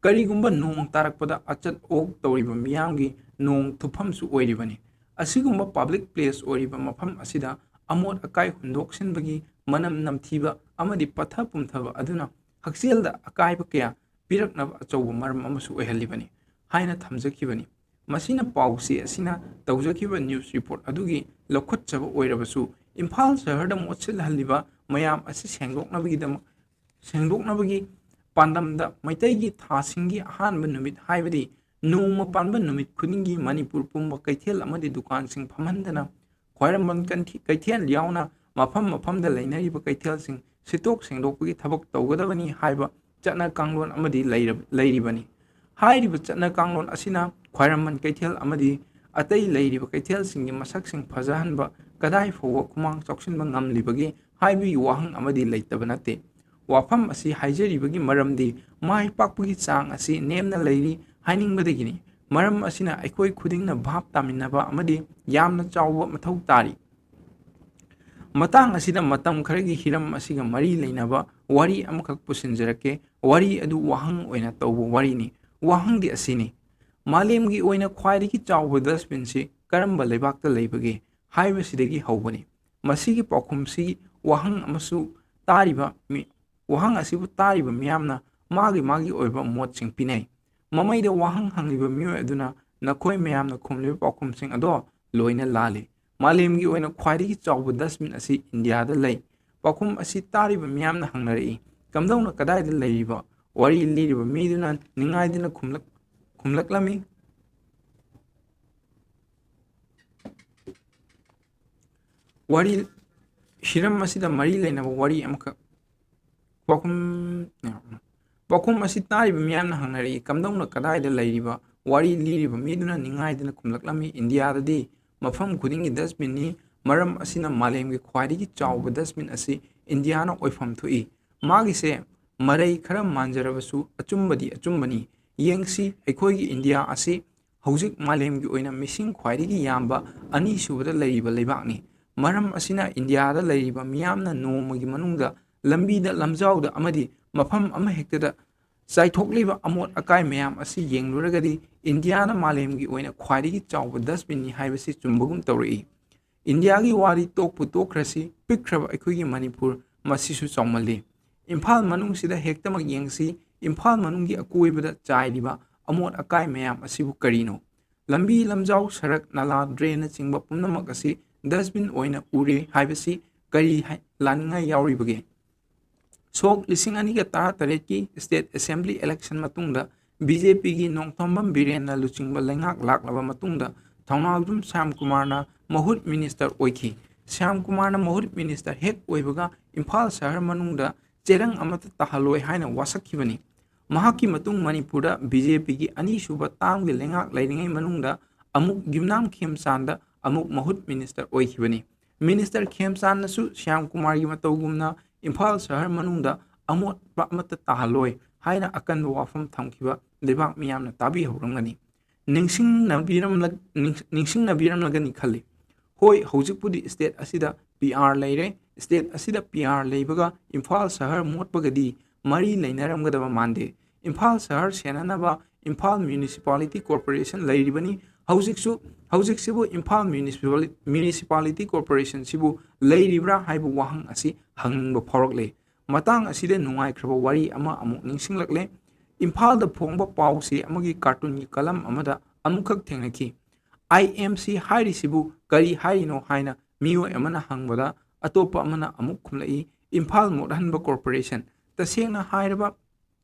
ꯀꯔꯤꯒꯨꯝꯕ ꯅꯣꯡ ꯇꯥꯔꯛꯄꯗ ꯑꯆꯠ ꯑꯣꯛ ꯇꯧꯔꯤꯕ ꯃꯤꯌꯥꯝꯒꯤ ꯅꯣꯡ ꯊꯨꯞꯐꯝꯁꯨ ꯑꯣꯏꯔꯤꯕꯅꯤ꯫ ꯑꯁꯤꯒꯨꯝꯕ ꯄꯕ꯭ꯂꯤꯛ ꯄ꯭ꯂꯦꯁ ꯑꯣꯏꯔꯤꯕ ꯃꯐꯝ ꯑꯁꯤꯗ ꯑꯃꯣꯠ ꯑꯀꯥꯏ ꯍꯨꯟꯗꯣꯛꯁꯤꯟꯕꯒꯤ ꯃꯅꯝ ꯅꯝꯊꯤꯕ ꯑꯃꯗꯤ ꯄꯠꯊ ꯄꯨꯝꯊꯕ ꯑꯗꯨꯅ ꯍꯛꯁꯦꯜꯗ ꯑꯀꯥꯏꯕ ꯀꯌꯥ ꯄꯤꯔꯛꯅꯕ ꯑꯆꯧꯕ ꯃꯔꯝ ꯑꯃꯁꯨ ꯑꯣꯏꯍꯜꯂꯤꯕꯅꯤ ꯍꯥꯏꯅ ꯊꯝꯖꯈꯤꯕꯅꯤ꯫ ꯃꯁꯤꯅ ꯄꯥꯎꯆꯦ ꯑꯁꯤꯅ ꯇꯧꯖꯈꯤꯕ ꯅ꯭ꯌꯨꯁ ꯔꯤꯄꯣꯔꯠ ꯑꯗꯨꯒꯤ ꯂꯧꯈꯠꯆꯕ ꯑꯣꯏꯔꯕꯁꯨ ꯏꯝꯐꯥꯜ ꯁꯍꯔꯗ ꯃꯣꯠꯁꯤꯜꯍꯜꯂꯤꯕ ꯃꯌꯥꯝ ꯑꯁꯤ ꯁꯦꯡꯗꯣꯛꯅꯕꯒꯤ ꯄꯥꯟꯗꯝꯗ ꯃꯩꯇꯩꯒꯤ ꯊꯥꯁꯤꯡꯒꯤ ꯑꯍꯥꯟꯕ ꯅꯨꯃꯤꯠ ꯍꯥꯏꯕꯗꯤ ꯅꯣꯡꯃ ꯄꯥꯟꯕ ꯅꯨꯃꯤꯠ ꯈꯨꯗꯤꯡꯒꯤ ꯃꯅꯤꯄꯨꯔ ꯄꯨꯝꯕ ꯀꯩꯊꯦꯜ ꯑꯃꯗꯤ ꯗꯨꯀꯥꯟꯁꯤꯡ ꯐꯝꯍꯟꯗꯅ ꯈ꯭ꯋꯥꯏꯔꯝꯕꯟ ꯀꯩꯊꯦꯜ ꯌꯥꯎꯅ ꯃꯐꯝ ꯃꯐꯝꯗ ꯂꯩꯅꯔꯤꯕ ꯀꯩꯊꯦꯜꯁꯤꯡ ꯁꯤꯠꯇꯣꯛ ꯁꯦꯡꯗꯣꯛꯄꯒꯤ ꯊꯕꯛ ꯇꯧꯒꯗꯕꯅꯤ ꯍꯥꯏꯕ ꯆꯠꯅ ꯀꯥꯡꯂꯣꯟ ꯑꯃꯗꯤ ꯂꯩꯔꯤꯕꯅꯤ꯫ ꯍꯥꯏꯔꯤꯕ ꯆꯠꯅ ꯀꯥꯡꯂꯣꯟ ꯑꯁꯤꯅ ꯈ꯭ꯋꯥꯏꯔꯝꯕꯟ ꯀꯩꯊꯦꯜ ꯑꯃꯗꯤ ꯑꯇꯩ ꯂꯩꯔꯤꯕ ꯀꯩꯊꯦꯜꯁꯤꯡꯒꯤ ꯃꯁꯛꯁꯤꯡ ꯐꯖꯍꯟꯕ ꯀꯗꯥꯏ ꯐꯥꯎꯕ ꯈꯨꯃꯥꯡ ꯆꯥꯎꯁꯤꯟꯕ ꯉꯝꯂꯤꯕꯒꯦ ꯍꯥꯏꯕꯒꯤ ꯋꯥꯍꯪ ꯑꯃꯗꯤ ꯂꯩꯇꯕ ꯅꯠꯇꯦ꯫ ꯋꯥꯐꯝ ꯑꯁꯤ ꯍꯥꯏꯖꯔꯤꯕꯒꯤ ꯃꯔꯝꯗꯤ ꯃꯥꯏ ꯄꯥꯛꯄꯒꯤ ꯆꯥꯡ ꯑꯁꯤ ꯅꯦꯝꯅ ꯂꯩꯔꯤ ꯍꯥꯏꯅꯤꯡꯕꯗꯒꯤꯅꯤ꯫ ꯃꯔꯝ ꯑꯁꯤꯅ ꯑꯩꯈꯣꯏ ꯈꯨꯗꯤꯡꯅ ꯚꯥꯞ ꯇꯥꯃꯤꯟꯅꯕ ꯑꯃꯗꯤ ꯌꯥꯝꯅ ꯆꯥꯎꯕ ꯃꯊꯧ ꯇꯥꯔꯤ꯫ ꯃꯇꯥꯡ ꯑꯁꯤꯗ ꯃꯇꯝ ꯈꯔꯒꯤ ꯍꯤꯔꯝ ꯑꯁꯤꯒ ꯃꯔꯤ ꯂꯩꯅꯕ ꯋꯥꯔꯤ ꯑꯃꯈꯛ ꯄꯨꯁꯤꯟꯖꯔꯛꯀꯦ꯫ ꯋꯥꯔꯤ ꯑꯗꯨ ꯋꯥꯍꯪ ꯑꯣꯏꯅ ꯇꯧꯕ ꯋꯥꯔꯤꯅꯤ꯫ ꯋꯥꯍꯪꯗꯤ ꯑꯁꯤꯅꯤ: ꯃꯥꯂꯦꯝꯒꯤ ꯑꯣꯏꯅ ꯈ꯭ꯋꯥꯏꯗꯒꯤ ꯆꯥꯎꯕ ꯗꯁꯕꯤꯟꯁꯤ ꯀꯔꯝꯕ ꯂꯩꯕꯥꯛꯇ ꯂꯩꯕꯒꯦ ꯍꯥꯏꯕꯁꯤꯗꯒꯤ ꯍꯧꯕꯅꯤ꯫ ꯃꯁꯤꯒꯤ ꯄꯥꯎꯈꯨꯝꯁꯤ ꯋꯥꯍꯪ ꯑꯁꯤꯕꯨ ꯇꯥꯔꯤꯕ ꯃꯤꯌꯥꯝꯅ ꯃꯥꯒꯤ ꯑꯣꯏꯕ ꯃꯣꯠꯁꯤꯡ ꯄꯤꯅꯩ꯫ ꯃꯃꯩꯗ ꯋꯥꯍꯪ ꯍꯪꯂꯤꯕ ꯃꯤꯑꯣꯏ ꯑꯗꯨꯅ ꯅꯈꯣꯏ ꯃꯌꯥꯝꯅ ꯈꯨꯝꯂꯤꯕ ꯄꯥꯎꯈꯨꯝꯁꯤꯡ ꯑꯗꯣ ꯂꯣꯏꯅ ꯂꯥꯜꯂꯤ꯫ ꯃꯥꯂꯦꯝꯒꯤ ꯑꯣꯏꯅ ꯈ꯭ꯋꯥꯏꯗꯒꯤ ꯆꯥꯎꯕ ꯗꯁꯕꯤꯟ ꯑꯁꯤ ꯏꯟꯗꯤꯌꯥꯗ ꯂꯩ꯫ ꯄꯥꯎꯈꯨꯝ ꯑꯁꯤ ꯇꯥꯔꯤꯕ ꯃꯤꯌꯥꯝꯅ ꯍꯪꯅꯔꯛꯏ, ꯀꯝꯗꯧꯅ ꯀꯗꯥꯏꯗ ꯂꯩꯔꯤꯕ? ꯋꯥꯔꯤ ꯂꯤꯔꯤꯕ ꯃꯤꯗꯨꯅ ꯅꯤꯡꯉꯥꯏꯗꯨꯅ ꯈꯨꯝꯂꯛꯂꯝꯃꯤ, ꯍꯤꯔꯝ ꯑꯁꯤꯗ ꯃꯔꯤ ꯂꯩꯅꯕ ꯋꯥꯔꯤ ꯑꯃꯈꯛ꯫ ꯄꯥꯎꯈꯨꯝ ꯑꯁꯤ ꯇꯥꯔꯤꯕ ꯃꯤꯌꯥꯝꯅ ꯍꯪꯅꯔꯛꯏ, ꯀꯝꯗꯧꯅ ꯀꯗꯥꯏꯗ ꯂꯩꯔꯤꯕ? ꯋꯥꯔꯤ ꯂꯤꯔꯤꯕ ꯃꯤꯗꯨꯅ ꯅꯤꯡꯉꯥꯏꯗꯨꯅ ꯈꯨꯝꯂꯛꯂꯝꯃꯤ, ꯏꯟꯗꯤꯌꯥꯗꯗꯤ ꯃꯐꯝ ꯈꯨꯗꯤꯡꯒꯤ ꯗꯁꯕꯤꯟꯅꯤ꯫ ꯃꯔꯝ ꯑꯁꯤꯅ ꯃꯥꯂꯦꯝꯒꯤ ꯈ꯭ꯋꯥꯏꯗꯒꯤ ꯆꯥꯎꯕ ꯗꯁꯕꯤꯟ ꯑꯁꯤ ꯏꯟꯗꯤꯌꯥꯅ ꯑꯣꯏꯐꯝ ꯊꯣꯛꯏ꯫ ꯃꯥꯒꯤꯁꯦ ꯃꯔꯩ ꯈꯔ ꯃꯥꯟꯖꯔꯕꯁꯨ ꯑꯆꯨꯝꯕꯗꯤ ꯑꯆꯨꯝꯕꯅꯤ꯫ ꯌꯦꯡꯁꯤ, ꯑꯩꯈꯣꯏꯒꯤ ꯏꯟꯗꯤꯌꯥ ꯑꯁꯤ ꯍꯧꯖꯤꯛ ꯃꯥꯂꯦꯝꯒꯤ ꯑꯣꯏꯅ ꯃꯤꯁꯤꯡ ꯈ꯭ꯋꯥꯏꯗꯒꯤ ꯌꯥꯝꯕ ꯑꯅꯤꯁꯨꯕꯗ ꯂꯩꯔꯤꯕ ꯂꯩꯕꯥꯛꯅꯤ꯫ ꯃꯔꯝ ꯑꯁꯤꯅ ꯏꯟꯗꯤꯌꯥꯗ ꯂꯩꯔꯤꯕ ꯃꯤꯌꯥꯝꯅ ꯅꯣꯡꯃꯒꯤ ꯃꯅꯨꯡꯗ ꯂꯝꯕꯤꯗ, ꯂꯝꯖꯥꯎꯗ ꯑꯃꯗꯤ ꯃꯐꯝ ꯑꯃꯍꯦꯛꯇꯗ ꯆꯥꯏꯊꯣꯛꯂꯤꯕ ꯑꯃꯣꯠ ꯑꯀꯥꯏ ꯃꯌꯥꯝ ꯑꯁꯤ ꯌꯦꯡꯂꯨꯔꯒꯗꯤ ꯏꯟꯗꯤꯌꯥꯅ ꯃꯥꯂꯦꯝꯒꯤ ꯑꯣꯏꯅ ꯈ꯭ꯋꯥꯏꯗꯒꯤ ꯆꯥꯎꯕ ꯗꯁꯕꯤꯟꯅꯤ ꯍꯥꯏꯕꯁꯤ ꯆꯨꯝꯕꯒꯨꯝ ꯇꯧꯔꯛꯏ꯫ ꯏꯟꯗꯤꯌꯥꯒꯤ ꯋꯥꯔꯤ ꯇꯣꯛꯄꯨ ꯇꯣꯛꯈ꯭ꯔꯁꯤ, ꯄꯤꯛꯈ꯭ꯔꯕ ꯑꯩꯈꯣꯏꯒꯤ ꯃꯅꯤꯄꯨꯔ ꯃꯁꯤꯁꯨ ꯆꯥꯎꯃꯜꯂꯤ꯫ ꯏꯝꯐꯥꯜ ꯃꯅꯨꯡꯁꯤꯗ ꯍꯦꯛꯇꯃꯛ ꯌꯦꯡꯁꯤ, ꯏꯝꯐꯥꯜ ꯃꯅꯨꯡꯒꯤ ꯑꯀꯣꯏꯕꯗ ꯆꯥꯏꯔꯤꯕ ꯑꯃꯣꯠ ꯑꯀꯥꯏ ꯃꯌꯥꯝ ꯑꯁꯤꯕꯨ ꯀꯔꯤꯅꯣ? ꯂꯝꯕꯤ, ꯂꯝꯖꯥꯎ, ꯁꯔꯛ, ꯅꯂꯥ, ꯗ꯭ꯔꯦꯟꯅꯆꯤꯡꯕ ꯄꯨꯝꯅꯃꯛ ꯑꯁꯤ ꯗꯁꯕꯤꯟ ꯑꯣꯏꯅ ꯎꯔꯦ ꯍꯥꯏꯕꯁꯤ ꯀꯔꯤ ꯂꯥꯟꯅꯤꯡꯉꯥꯏ ꯌꯥꯎꯔꯤꯕꯒꯦ? ꯁꯣꯛ 2018ꯀꯤ ꯁ꯭ꯇꯦꯠ ꯑꯦꯁꯦꯝꯕ꯭ꯂꯤ ꯏꯂꯦꯛꯁꯟ ꯃꯇꯨꯡꯗ ꯕꯤ.ꯖꯦ.ꯄꯤꯒꯤ ꯅꯣꯡꯊꯣꯝꯕꯝ ꯕꯤꯔꯦꯟꯅ ꯂꯨꯆꯤꯡꯕ ꯂꯩꯉꯥꯛ ꯂꯥꯛꯂꯕ ꯃꯇꯨꯡꯗ ꯊꯧꯅꯥꯎꯖꯝ ꯁ꯭ꯌꯥꯝꯀꯨꯃꯥꯔꯅ ꯃꯍꯨꯠ ꯃꯤꯅꯤꯁꯇꯔ ꯑꯣꯏꯈꯤ꯫ ꯁ꯭ꯌꯥꯝꯀꯨꯃꯥꯔꯅ ꯃꯍꯨꯠ ꯃꯤꯅꯤꯁꯇꯔ ꯍꯦꯛ ꯑꯣꯏꯕꯒ ꯏꯝꯐꯥꯜ ꯁꯍꯔ ꯃꯅꯨꯡꯗ ꯆꯦꯔꯪ ꯑꯃꯠꯇ ꯇꯥꯍꯜꯂꯣꯏ ꯍꯥꯏꯅ ꯋꯥꯁꯛꯈꯤꯕꯅꯤ꯫ ꯃꯍꯥꯛꯀꯤ ꯃꯇꯨꯡ ꯃꯅꯤꯄꯨꯔꯗ ꯕꯤ.ꯖꯦ.ꯄꯤꯒꯤ ꯑꯅꯤꯁꯨꯕ ꯇꯥꯝꯒꯤ ꯂꯩꯉꯥꯛ ꯂꯩꯔꯤꯉꯩ ꯃꯅꯨꯡꯗ ꯑꯃꯨꯛ ꯌꯨꯝꯅꯥꯝ ꯈꯦꯝꯆꯥꯟꯗ ꯑꯃꯨꯛ ꯃꯍꯨꯠ ꯃꯤꯅꯤꯁꯇꯔ ꯑꯣꯏꯈꯤꯕꯅꯤ꯫ ꯃꯤꯅꯤꯁꯇꯔ ꯈꯦꯝꯆꯥꯟꯗꯁꯨ ꯁ꯭ꯌꯥꯝꯀꯨꯃꯥꯔꯒꯤ ꯃꯇꯧꯒꯨꯝꯅ ꯏꯝꯐꯥꯜ ꯁꯍꯔ ꯃꯅꯨꯡꯗ ꯑꯃꯣꯠꯄ ꯑꯃꯠꯇ ꯇꯥꯍꯜꯂꯣꯏ ꯍꯥꯏꯅ ꯑꯀꯟꯕ ꯋꯥꯐꯝ ꯊꯝꯈꯤꯕ ꯂꯩꯕꯥꯛ ꯃꯤꯌꯥꯝꯅ ꯇꯥꯕꯤꯍꯧꯔꯝꯒꯅꯤ, ꯅꯤꯡꯁꯤꯡꯅꯕꯤꯔꯝꯂꯒꯅꯤ ꯈꯜꯂꯤ꯫ ꯍꯣꯏ, ꯍꯧꯖꯤꯛꯄꯨꯗꯤ ꯁ꯭ꯇꯦꯠ ꯑꯁꯤꯗ ꯄꯤ.ꯑꯥꯔ. ꯂꯩꯔꯦ꯫ ꯁ꯭ꯇꯦꯠ ꯑꯁꯤꯗ ꯄꯤ.ꯑꯥꯔ. ꯂꯩꯕꯒ ꯏꯝꯐꯥꯜ ꯁꯍꯔ ꯃꯣꯠꯄꯒꯗꯤ ꯃꯔꯤ ꯂꯩꯅꯔꯝꯒꯗꯕ ꯃꯥꯟꯗꯦ꯫ ꯏꯝꯐꯥꯜ ꯁꯍꯔ ꯁꯦꯟꯅꯅꯕ ꯏꯝꯐꯥꯜ ꯃ꯭ꯌꯨꯅꯤꯁꯤꯄꯥꯂꯤꯇꯤ ꯀꯣꯔꯄꯣꯔꯦꯁꯟ ꯂꯩꯔꯤꯕꯅꯤ꯫ ꯍꯧꯖꯤꯛꯁꯤꯕꯨ ꯏꯝꯐꯥꯜ ꯃ꯭ꯌꯨꯅꯤꯁꯤꯄꯥꯂꯤꯇꯤ ꯀꯣꯔꯄꯣꯔꯦꯁꯟꯁꯤꯕꯨ ꯂꯩꯔꯤꯕ꯭ꯔꯥ ꯍꯥꯏꯕ ꯋꯥꯍꯪ ꯑꯁꯤ ꯍꯪꯅꯤꯡꯕ ꯐꯥꯎꯔꯛꯂꯦ꯫ ꯃꯇꯥꯡ ꯑꯁꯤꯗ ꯅꯨꯡꯉꯥꯏꯈ꯭ꯔꯕ ꯋꯥꯔꯤ ꯑꯃ ꯑꯃꯨꯛ ꯅꯤꯡꯁꯤꯡꯂꯛꯂꯦ꯫ ꯏꯝꯐꯥꯜꯗ ꯐꯣꯡꯕ ꯄꯥꯎꯆꯦ ꯑꯃꯒꯤ ꯀꯥꯔꯇꯨꯟꯒꯤ ꯀꯂꯝ ꯑꯃꯗ ꯑꯃꯨꯛꯈꯛ ꯊꯦꯡꯅꯈꯤ꯫ IMC ꯍꯥꯏꯔꯤꯁꯤꯕꯨ ꯀꯔꯤ ꯍꯥꯏꯔꯤꯅꯣ ꯍꯥꯏꯅ ꯃꯤꯑꯣꯏ ꯑꯃꯅ ꯍꯪꯕꯗ ꯑꯇꯣꯞꯄ ꯑꯃꯅ ꯑꯃꯨꯛ ꯈꯨꯝꯂꯛꯏ, ꯏꯝꯐꯥꯜ ꯃꯣꯠꯍꯟꯕ ꯀꯣꯔꯄꯣꯔꯦꯁꯟ꯫ ꯇꯁꯦꯡꯅ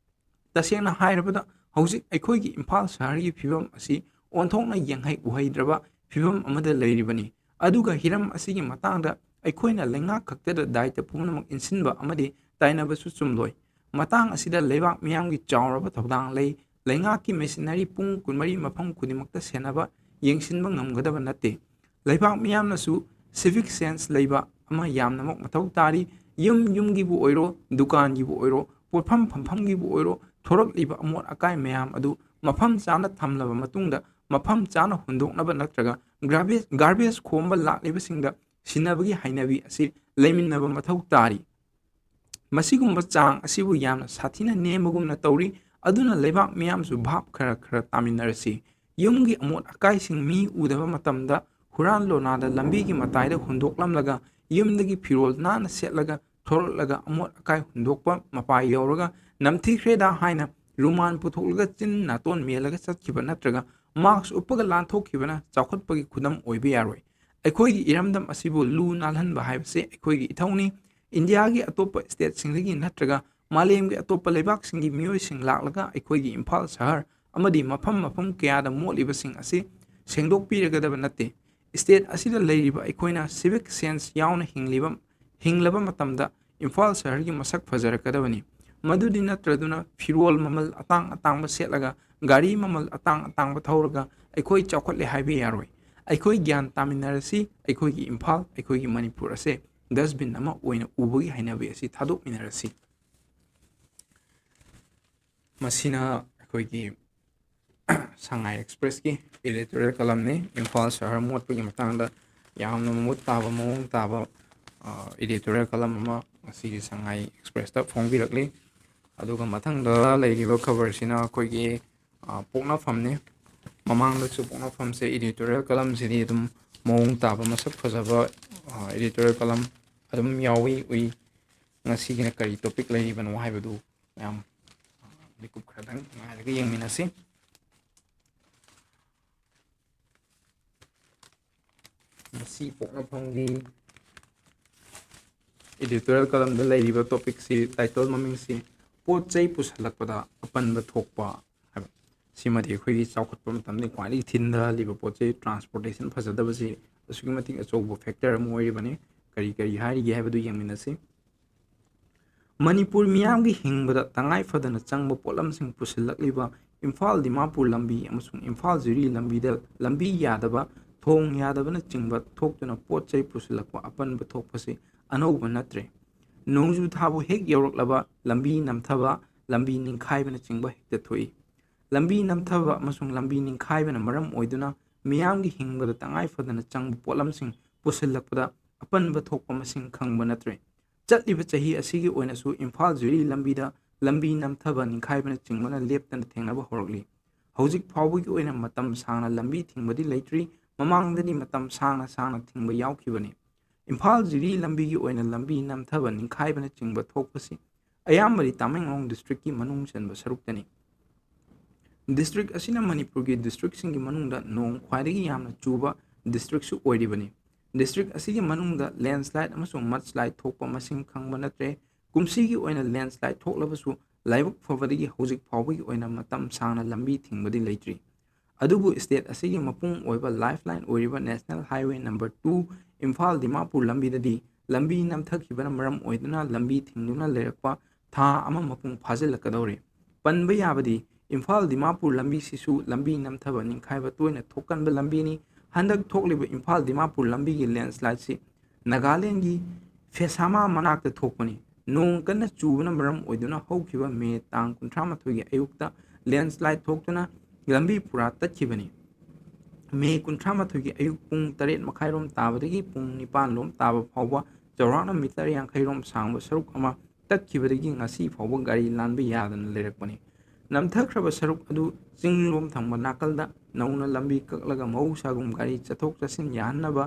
ꯍꯥꯏꯔꯕꯗ ꯍꯧꯖꯤꯛ ꯑꯩꯈꯣꯏꯒꯤ ꯏꯝꯐꯥꯜ ꯁꯍꯔꯒꯤ ꯐꯤꯕꯝ ꯑꯁꯤ ꯑꯣꯟꯊꯣꯛꯅ ꯌꯦꯡꯍꯩ ꯎꯍꯩꯗ꯭ꯔꯕ ꯐꯤꯕꯝ ꯑꯃꯗ ꯂꯩꯔꯤꯕꯅꯤ꯫ ꯑꯗꯨꯒ ꯍꯤꯔꯝ ꯑꯁꯤꯒꯤ ꯃꯇꯥꯡꯗ ꯑꯩꯈꯣꯏꯅ ꯂꯩꯉꯥꯛ ꯈꯛꯇꯗ ꯗꯥꯌꯤꯠꯇ ꯄꯨꯝꯅꯃꯛ ꯏꯟꯁꯤꯟꯕ ꯑꯃꯗꯤ ꯇꯥꯏꯅꯕꯁꯨ ꯆꯨꯝꯂꯣꯏ꯫ ꯃꯇꯥꯡ ꯑꯁꯤꯗ ꯂꯩꯕꯥꯛ ꯃꯤꯌꯥꯝꯒꯤ ꯆꯥꯎꯔꯕ ꯊꯧꯗꯥꯡ ꯂꯩ꯫ ꯂꯩꯉꯥꯛꯀꯤ ꯃꯦꯁꯤꯅꯔꯤ ꯄꯨꯡ 24 ꯃꯐꯝ ꯈꯨꯗꯤꯡꯃꯛꯇ ꯁꯦꯟꯅꯕ, ꯌꯦꯡꯁꯤꯟꯕ ꯉꯝꯒꯗꯕ ꯅꯠꯇꯦ꯫ ꯂꯩꯕꯥꯛ ꯃꯤꯌꯥꯝꯅꯁꯨ ꯁꯤꯚꯤꯛ ꯁꯦꯟꯁ ꯂꯩꯕ ꯑꯃ ꯌꯥꯝꯅꯃꯛ ꯃꯊꯧ ꯇꯥꯔꯤ꯫ ꯌꯨꯝꯒꯤꯕꯨ ꯑꯣꯏꯔꯣ, ꯗꯨꯀꯥꯟꯒꯤꯕꯨ ꯑꯣꯏꯔꯣ, ꯄꯣꯠꯐꯝ ꯐꯝꯐꯝꯒꯤꯕꯨ ꯑꯣꯏꯔꯣ, ꯊꯣꯔꯛꯂꯤꯕ ꯑꯃꯣꯠ ꯑꯀꯥꯏ ꯃꯌꯥꯝ ꯑꯗꯨ ꯃꯐꯝ ꯆꯥꯅ ꯊꯝꯂꯕ ꯃꯇꯨꯡꯗ ꯃꯐꯝ ꯆꯥꯅ ꯍꯨꯟꯗꯣꯛꯅꯕ ꯅꯠꯇ꯭ꯔꯒ ꯒꯥꯔꯕꯦꯖ ꯈꯣꯝꯕ ꯂꯥꯛꯂꯤꯕꯁꯤꯡꯗ ꯁꯤꯟꯅꯕꯒꯤ ꯍꯩꯅꯕꯤ ꯑꯁꯤ ꯂꯩꯃꯤꯟꯅꯕ ꯃꯊꯧ ꯇꯥꯔꯤ꯫ ꯃꯁꯤꯒꯨꯝꯕ ꯆꯥꯡ ꯑꯁꯤꯕꯨ ꯌꯥꯝꯅ ꯁꯥꯊꯤꯅ ꯅꯦꯝꯕꯒꯨꯝꯅ ꯇꯧꯔꯤ꯫ ꯑꯗꯨꯅ ꯂꯩꯕꯥꯛ ꯃꯤꯌꯥꯝꯁꯨ ꯚꯥꯞ ꯈꯔ ꯇꯥꯃꯤꯟꯅꯔꯁꯤ꯫ ꯌꯨꯝꯒꯤ ꯑꯃꯣꯠ ꯑꯀꯥꯏꯁꯤꯡ ꯃꯤ ꯎꯗꯕ ꯃꯇꯝꯗ huran lonada lambigi mataida hundoklamlaga yumdagi firol nana setlaga thorlaga amot akai hundokpa mapai yauraga namthikhreda haina ruman putholaga chin naton melaga chatkiba natraga marks upaga lanthokibana chawkhatpagi khudam oibe yaroi ꯑꯩꯈꯣꯏꯒꯤ ꯏꯔꯝꯗꯝ ꯑꯁꯤꯕꯨ ꯂꯨ ꯅꯥꯜꯍꯟꯕ ꯍꯥꯏꯕꯁꯤ ꯑꯩꯈꯣꯏꯒꯤ ꯏꯊꯧꯅꯤ ꯏꯟꯗꯤꯌꯥꯒꯤ ꯑꯇꯣꯞꯄ ꯁ꯭ꯇꯦꯠꯁꯤꯡꯗꯒꯤ ꯅꯠꯇ꯭ꯔꯒ ꯃꯥꯂꯦꯝꯒꯤ ꯑꯇꯣꯞꯄ ꯂꯩꯕꯥꯛꯁꯤꯡꯒꯤ ꯃꯤꯑꯣꯏꯁꯤꯡ ꯂꯥꯛꯂꯒ ꯑꯩꯈꯣꯏꯒꯤ ꯏꯝꯐꯥꯜ ꯁꯍꯔ ꯑꯃꯗꯤ ꯃꯐꯝ ꯀꯌꯥꯗ ꯃꯣꯠꯂꯤꯕꯁꯤꯡ ꯑꯁꯤ ꯁꯦꯡꯗꯣꯛꯄꯤꯔꯒꯗꯕ ꯅꯠꯇꯦ ꯁ꯭ꯇꯦꯠ ꯑꯁꯤꯗ ꯂꯩꯔꯤꯕ ꯑꯩꯈꯣꯏꯅ ꯁꯤꯚꯤꯛ ꯁꯦꯟꯁ ꯌꯥꯎꯅ ꯍꯤꯡꯂꯕ ꯃꯇꯝꯗ ꯏꯝꯐꯥꯜ ꯁꯍꯔꯒꯤ ꯃꯁꯛ ꯐꯖꯔꯛꯀꯗꯕꯅꯤ ꯃꯗꯨꯗꯤ ꯅꯠꯇ꯭ꯔꯗꯨꯅ ꯐꯤꯔꯣꯜ ꯃꯃꯜ ꯑꯇꯥꯡꯕ ꯁꯦꯠꯂꯒ ꯒꯥꯔꯤ ꯃꯃꯜ ꯑꯇꯥꯡꯕ ꯊꯧꯔꯒ ꯑꯩꯈꯣꯏ ꯆꯥꯎꯈꯠꯂꯦ ꯍꯥꯏꯕ ꯌꯥꯔꯣꯏ ꯑꯩꯈꯣꯏ ꯒ꯭ꯌꯥꯟ ꯇꯥꯃꯤꯟꯅꯔꯁꯤ ꯑꯩꯈꯣꯏꯒꯤ ꯏꯝꯐꯥꯜ ꯑꯩꯈꯣꯏꯒꯤ ꯃꯅꯤꯄꯨꯔ ꯑꯁꯦ ꯗꯁꯕꯤꯟ ꯑꯃ ꯑꯣꯏꯅ ꯎꯕꯒꯤ ꯍꯩꯅꯕꯤ ꯑꯁꯤ ꯊꯥꯗꯣꯛꯃꯤꯟꯅꯔꯁꯤ ꯃꯁꯤꯅ ꯑꯩꯈꯣꯏꯒꯤ ꯁꯉꯥꯏ ꯑꯦꯛꯁꯄ꯭ꯔꯦꯁꯀꯤ ꯏꯗꯤꯇꯣꯔꯤꯌꯦꯜ ꯀꯂꯝꯅꯤ ꯏꯝꯐꯥꯜ ꯁꯍꯔ ꯃꯣꯠꯄꯒꯤ ꯃꯇꯥꯡꯗ ꯌꯥꯝꯅ ꯃꯃꯨꯠ ꯇꯥꯕ ꯃꯑꯣꯡ ꯇꯥꯕ ꯏꯗꯤꯇꯣꯔꯤꯌꯦꯜ ꯀꯂꯝ ꯑꯃ ꯉꯁꯤꯒꯤ ꯁꯉꯥꯏ ꯑꯦꯛꯁꯄ꯭ꯔꯦꯁꯇ ꯐꯣꯡꯕꯤꯔꯛꯂꯤ ꯑꯗꯨꯒ ꯃꯊꯪꯗ ꯂꯩꯔꯤꯕ ꯈꯕꯔꯁꯤꯅ ꯑꯩꯈꯣꯏꯒꯤ ꯄꯣꯛꯅꯐꯝꯅꯤ ꯃꯃꯥꯡꯗꯁꯨ ꯄꯣꯛꯅꯐꯝꯁꯦ ꯏꯗꯤꯇꯣꯔꯤꯌꯦꯜ ꯀꯂꯝꯁꯤꯗꯤ ꯑꯗꯨꯝ ꯃꯑꯣꯡ ꯇꯥꯕ ꯃꯁꯛ ꯐꯖꯕ ꯏꯗꯤꯇꯣꯔꯤꯌꯦꯜ ꯀꯂꯝ ꯑꯗꯨꯝ ꯌꯥꯎꯏ ꯎꯏ ꯉꯁꯤꯒꯤꯅ ꯀꯔꯤ ꯇꯣꯄꯤꯛ ꯂꯩꯔꯤꯕꯅꯣ ꯍꯥꯏꯕꯗꯨ ꯃꯌꯥꯝ ꯃꯤꯀꯨꯞ ꯈꯔꯗꯪ ꯉꯥꯏꯔꯒ ꯌꯦꯡꯃꯤꯟꯅꯁꯤ ꯉꯁꯤ ꯄꯣꯛꯅꯐꯝꯒꯤ ꯏꯗꯤꯇꯣꯔꯤꯌꯦꯜ ꯀꯂꯝꯗ ꯂꯩꯔꯤꯕ ꯇꯣꯄꯤꯛꯁꯤ ꯇꯥꯏꯇꯜ ꯃꯃꯤꯡꯁꯤ ꯄꯣꯠ ꯆꯩ ꯄꯨꯁꯜꯂꯛꯄꯗ ꯑꯄꯟꯕ ꯊꯣꯛꯄ ꯍꯥꯏꯕ ꯁꯤꯃꯗꯤ ꯑꯩꯈꯣꯏꯒꯤ ꯆꯥꯎꯈꯠꯄ ꯃꯇꯝꯗ ꯈ꯭ꯋꯥꯏꯗꯒꯤ ꯊꯤꯟꯊꯍꯜꯂꯤꯕ ꯄꯣꯠ ꯆꯩ ꯇ꯭ꯔꯥꯟꯁꯄꯣꯔꯇꯦꯁꯟ ꯐꯖꯗꯕꯁꯤ ꯑꯁꯨꯛꯀꯤ ꯃꯇꯤꯛ ꯑꯆꯧꯕ ꯐꯦꯛꯇꯔ ꯑꯃ ꯑꯣꯏꯔꯤꯕꯅꯤ ꯀꯔꯤ ꯍꯥꯏꯔꯤꯒꯦ ꯍꯥꯏꯕꯗꯨ ꯌꯦꯡꯃꯤꯟꯅꯁꯤ ꯃꯅꯤꯄꯨꯔ ꯃꯤꯌꯥꯝꯒꯤ ꯍꯤꯡꯕꯗ ꯇꯉꯥꯏ ꯐꯗꯅ ꯆꯪꯕ ꯄꯣꯠꯂꯝꯁꯤꯡ ꯄꯨꯁꯤꯜꯂꯛꯂꯤꯕ ꯏꯝꯐꯥꯜ ꯗꯤꯃꯥꯄꯨꯔ ꯂꯝꯕꯤ ꯑꯃꯁꯨꯡ ꯏꯝꯐꯥꯜ ꯖꯤꯔꯤ ꯂꯝꯕꯤꯗ ꯂꯝꯕꯤ ꯌꯥꯗꯕ ꯊꯣꯡ ꯌꯥꯗꯕꯅꯆꯤꯡꯕ ꯊꯣꯛꯇꯨꯅ ꯄꯣꯠ ꯆꯩ ꯄꯨꯁꯤꯜꯂꯛꯄ ꯑꯄꯟꯕ ꯊꯣꯛꯄꯁꯤ ꯑꯅꯧꯕ ꯅꯠꯇ꯭ꯔꯦ ꯅꯣꯡꯖꯨ ꯊꯥꯕꯨ ꯍꯦꯛ ꯌꯧꯔꯛꯂꯕ ꯂꯝꯕꯤ ꯅꯝꯊꯕ ꯂꯝꯕꯤ ꯅꯤꯡꯈꯥꯏꯕꯅꯆꯤꯡꯕ ꯍꯦꯛꯇ ꯊꯣꯛꯏ ꯂꯝꯕꯤ ꯅꯝꯊꯕ ꯑꯃꯁꯨꯡ ꯂꯝꯕꯤ ꯅꯤꯡꯈꯥꯏꯕꯅ ꯃꯔꯝ ꯑꯣꯏꯗꯨꯅ ꯃꯤꯌꯥꯝꯒꯤ ꯍꯤꯡꯕꯗ ꯇꯉꯥꯏ ꯐꯗꯅ ꯆꯪꯕ ꯄꯣꯠꯂꯝꯁꯤꯡ ꯄꯨꯁꯤꯜꯂꯛꯄꯗ ꯑꯄꯟꯕ ꯊꯣꯛꯄ ꯃꯁꯤꯡ ꯈꯪꯕ ꯅꯠꯇ꯭ꯔꯦ ꯆꯠꯂꯤꯕ ꯆꯍꯤ ꯑꯁꯤꯒꯤ ꯑꯣꯏꯅꯁꯨ ꯏꯝꯐꯥꯜ ꯖꯤꯔꯤ ꯂꯝꯕꯤꯗ ꯂꯝꯕꯤ ꯅꯝꯊꯕ ꯅꯤꯡꯈꯥꯏꯕꯅꯆꯤꯡꯕꯅ ꯂꯦꯞꯇꯅ ꯊꯦꯡꯅꯕ ꯍꯧꯔꯛꯂꯤ ꯍꯧꯖꯤꯛ ꯐꯥꯎꯕꯒꯤ ꯑꯣꯏꯅ ꯃꯇꯝ ꯁꯥꯡꯅ ꯂꯝꯕꯤ ꯊꯤꯡꯕꯗꯤ ꯂꯩꯇ꯭ꯔꯤ ꯃꯃꯥꯡꯗꯗꯤ ꯃꯇꯝ ꯁꯥꯡꯅ ꯊꯤꯡꯕ ꯌꯥꯎꯈꯤꯕꯅꯤ ꯏꯝꯐꯥꯜ ꯖꯤꯔꯤ ꯂꯝꯕꯤꯒꯤ ꯑꯣꯏꯅ ꯂꯝꯕꯤ ꯅꯝꯊꯕ ꯅꯤꯡꯈꯥꯏꯕꯅꯆꯤꯡꯕ ꯊꯣꯛꯄꯁꯤ ꯑꯌꯥꯝꯕꯗꯤ ꯇꯃꯦꯡꯂꯣꯡ ꯗꯤꯁꯇ꯭ꯔꯤꯛꯀꯤ ꯃꯅꯨꯡ ꯆꯟꯕ ꯁꯔꯨꯛꯇꯅꯤ ꯗꯤꯁꯇ꯭ꯔꯤꯛ ꯑꯁꯤꯅ ꯃꯅꯤꯄꯨꯔꯒꯤ ꯗꯤꯁꯇ꯭ꯔꯤꯛꯁꯤꯡꯒꯤ ꯃꯅꯨꯡꯗ ꯅꯣꯡ ꯈ꯭ꯋꯥꯏꯗꯒꯤ ꯌꯥꯝꯅ ꯆꯨꯕ ꯗꯤꯁꯇ꯭ꯔꯤꯛꯁꯨ ꯑꯣꯏꯔꯤꯕꯅꯤ ꯗꯤꯁꯇ꯭ꯔꯤꯛ ꯑꯁꯤꯒꯤ ꯃꯅꯨꯡꯗ ꯂꯦꯟꯁ꯭ꯂꯥꯏꯠ ꯑꯃꯁꯨꯡ ꯃꯗꯁ꯭ꯂꯥꯏꯠ ꯊꯣꯛꯄ ꯃꯁꯤꯡ ꯈꯪꯕ ꯅꯠꯇ꯭ꯔꯦ ꯀꯨꯝꯁꯤꯒꯤ ꯑꯣꯏꯅ ꯂꯦꯟꯁ꯭ꯂꯥꯏꯠ ꯊꯣꯛꯂꯕꯁꯨ ꯂꯥꯏꯕꯛ ꯐꯕꯗꯒꯤ ꯍꯧꯖꯤꯛ ꯐꯥꯎꯕꯒꯤ ꯑꯣꯏꯅ ꯃꯇꯝ ꯁꯥꯡꯅ ꯂꯝꯕꯤ ꯊꯤꯡꯕꯗꯤ ꯂꯩꯇ꯭ꯔꯤ ꯑꯗꯨꯕꯨ ꯁ꯭ꯇꯦꯠ ꯑꯁꯤꯒꯤ ꯃꯄꯨꯡ ꯑꯣꯏꯕ ꯂꯥꯏꯐ ꯂꯥꯏꯟ ꯑꯣꯏꯔꯤꯕ national highway number 2 Imphal Dimapur ꯂꯝꯕꯤꯗꯗꯤ ꯂꯝꯕꯤ ꯅꯝꯊꯈꯤꯕꯅ ꯃꯔꯝ ꯑꯣꯏꯗꯨꯅ ꯂꯝꯕꯤ ꯊꯤꯡꯗꯨꯅ ꯂꯩꯔꯛꯄ ꯊꯥ ꯑꯃ ꯃꯄꯨꯡ ꯐꯥꯖꯤꯜꯂꯛꯀꯗꯧꯔꯦ ꯄꯟꯕ ꯌꯥꯕꯗꯤ ꯏꯝꯐꯥꯜ ꯗꯤꯃꯥꯄꯨꯔ ꯂꯝꯕꯤꯁꯤꯁꯨ ꯂꯝꯕꯤ ꯅꯝꯊꯕ ꯅꯤꯡꯈꯥꯏꯕ ꯇꯣꯏꯅ ꯊꯣꯛꯀꯟꯕ ꯂꯝꯕꯤꯅꯤ ꯍꯟꯗꯛ ꯊꯣꯛꯂꯤꯕ ꯏꯝꯐꯥꯜ ꯗꯤꯃꯥꯄꯨꯔ ꯂꯝꯕꯤꯒꯤ ꯂꯦꯟꯁ꯭ꯂꯥꯏꯠꯁꯤ ꯅꯥꯒꯥꯂꯦꯟꯒꯤ ꯐꯦꯁꯥꯃꯥ ꯃꯅꯥꯛꯇ ꯊꯣꯛꯄꯅꯤ ꯅꯣꯡ ꯀꯟꯅ ꯆꯨꯕꯅ ꯃꯔꯝ ꯑꯣꯏꯗꯨꯅ ꯍꯧꯈꯤꯕ ꯃꯦ ꯇꯥꯡ 38ꯒꯤ ꯑꯌꯨꯛꯇ ꯂꯦꯟꯁ꯭ꯂꯥꯏꯠ ꯊꯣꯛꯇꯨꯅ ꯂꯝꯕꯤ ꯄꯨꯔꯥ ꯇꯠꯈꯤꯕꯅꯤ ꯃꯦ 38ꯒꯤ ꯑꯌꯨꯛ ꯄꯨꯡ 8:30 ꯇꯥꯕꯗꯒꯤ ꯄꯨꯡ 9 ꯇꯥꯕ ꯐꯥꯎꯕ ꯆꯥꯎꯔꯥꯛꯅ ꯃꯤꯇꯔ 50 ꯁꯥꯡꯕ ꯁꯔꯨꯛ ꯑꯃ ꯇꯠꯈꯤꯕꯗꯒꯤ ꯉꯁꯤ ꯐꯥꯎꯕ ꯒꯥꯔꯤ ꯂꯥꯟꯕ ꯌꯥꯗꯅ ꯂꯩꯔꯛꯄꯅꯤ ꯅꯝꯊꯈ꯭ꯔꯕ ꯁꯔꯨꯛ ꯑꯗꯨ ꯆꯤꯡꯂꯣꯝ ꯊꯪꯕ ꯅꯥꯀꯜꯗ ꯅꯧꯅ ꯂꯝꯕꯤ ꯀꯛꯂꯒ ꯃꯍꯧꯁꯥꯒꯨꯝ ꯒꯥꯔꯤ ꯆꯠꯊꯣꯛ ꯆꯠꯁꯤꯟ ꯌꯥꯍꯟꯅꯕ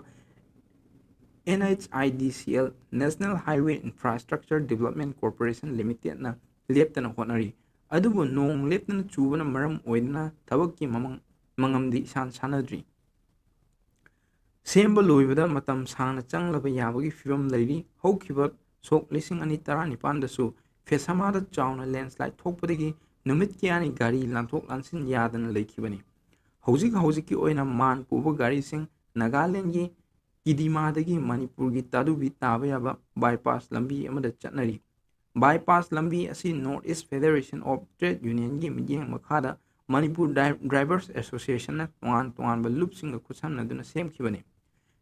NHIDCL national highway infrastructure development corporation ꯂꯤꯃꯤꯇꯦꯗꯅ ꯂꯦꯞꯇꯅ ꯍꯣꯠꯅꯔꯤ ꯑꯗꯨꯕꯨ ꯅꯣꯡ ꯂꯦꯞꯇꯅ ꯆꯨꯕꯅ ꯃꯔꯝ ꯑꯣꯏꯗꯨꯅ ꯊꯕꯛꯀꯤ ꯃꯉꯝꯗꯤ ꯏꯁꯥꯟ ꯁꯥꯟꯅꯗ꯭ꯔꯤ ꯁꯦꯝꯕ ꯂꯣꯏꯕꯗ ꯃꯇꯝ ꯁꯥꯡꯅ ꯆꯪꯂꯕ ꯌꯥꯕꯒꯤ ꯐꯤꯚꯝ ꯂꯩꯔꯤ ꯍꯧꯈꯤꯕ ꯁꯣꯛ 2019ꯗꯁꯨ ꯐꯦꯁꯥꯃꯥꯗ ꯆꯥꯎꯅ ꯂꯦꯟꯁ꯭ꯂꯥꯏꯠ ꯊꯣꯛꯄꯗꯒꯤ ꯅꯨꯃꯤꯠ ꯀꯌꯥꯅꯤ ꯒꯥꯔꯤ ꯂꯥꯟꯊꯣꯛ ꯂꯥꯟꯁꯤꯟ ꯌꯥꯗꯅ ꯂꯩꯈꯤꯕꯅꯤ ꯍꯧꯖꯤꯛꯀꯤ ꯑꯣꯏꯅ ꯃꯥꯟ ꯄꯨꯕ ꯒꯥꯔꯤꯁꯤꯡ ꯅꯥꯒꯥꯂꯦꯟꯒꯤ ꯀꯤꯗꯤꯃꯥꯗꯒꯤ ꯃꯅꯤꯄꯨꯔꯒꯤ ꯇꯥꯗꯨꯕꯤ ꯇꯥꯕ ꯌꯥꯕ ꯕꯥꯏꯄꯥꯁ ꯂꯝꯕꯤ ꯑꯃꯗ ꯆꯠꯅꯔꯤ ꯕꯥꯏꯄꯥꯁ ꯂꯝꯕꯤ ꯑꯁꯤ north east federation of trade ꯌꯨꯅꯤꯌꯟꯒꯤ ꯃꯤꯠꯌꯦꯡ ꯃꯈꯥꯗ ꯃꯅꯤꯄꯨꯔ ꯗ꯭ꯔꯥꯏꯚꯔꯁ ꯑꯦꯁꯣꯁꯤꯌꯦꯁꯟꯅ ꯇꯣꯉꯥꯟꯕ ꯂꯨꯞꯁꯤꯡꯒ ꯈꯨꯠꯁꯝꯅꯗꯨꯅ ꯁꯦꯝꯈꯤꯕꯅꯤ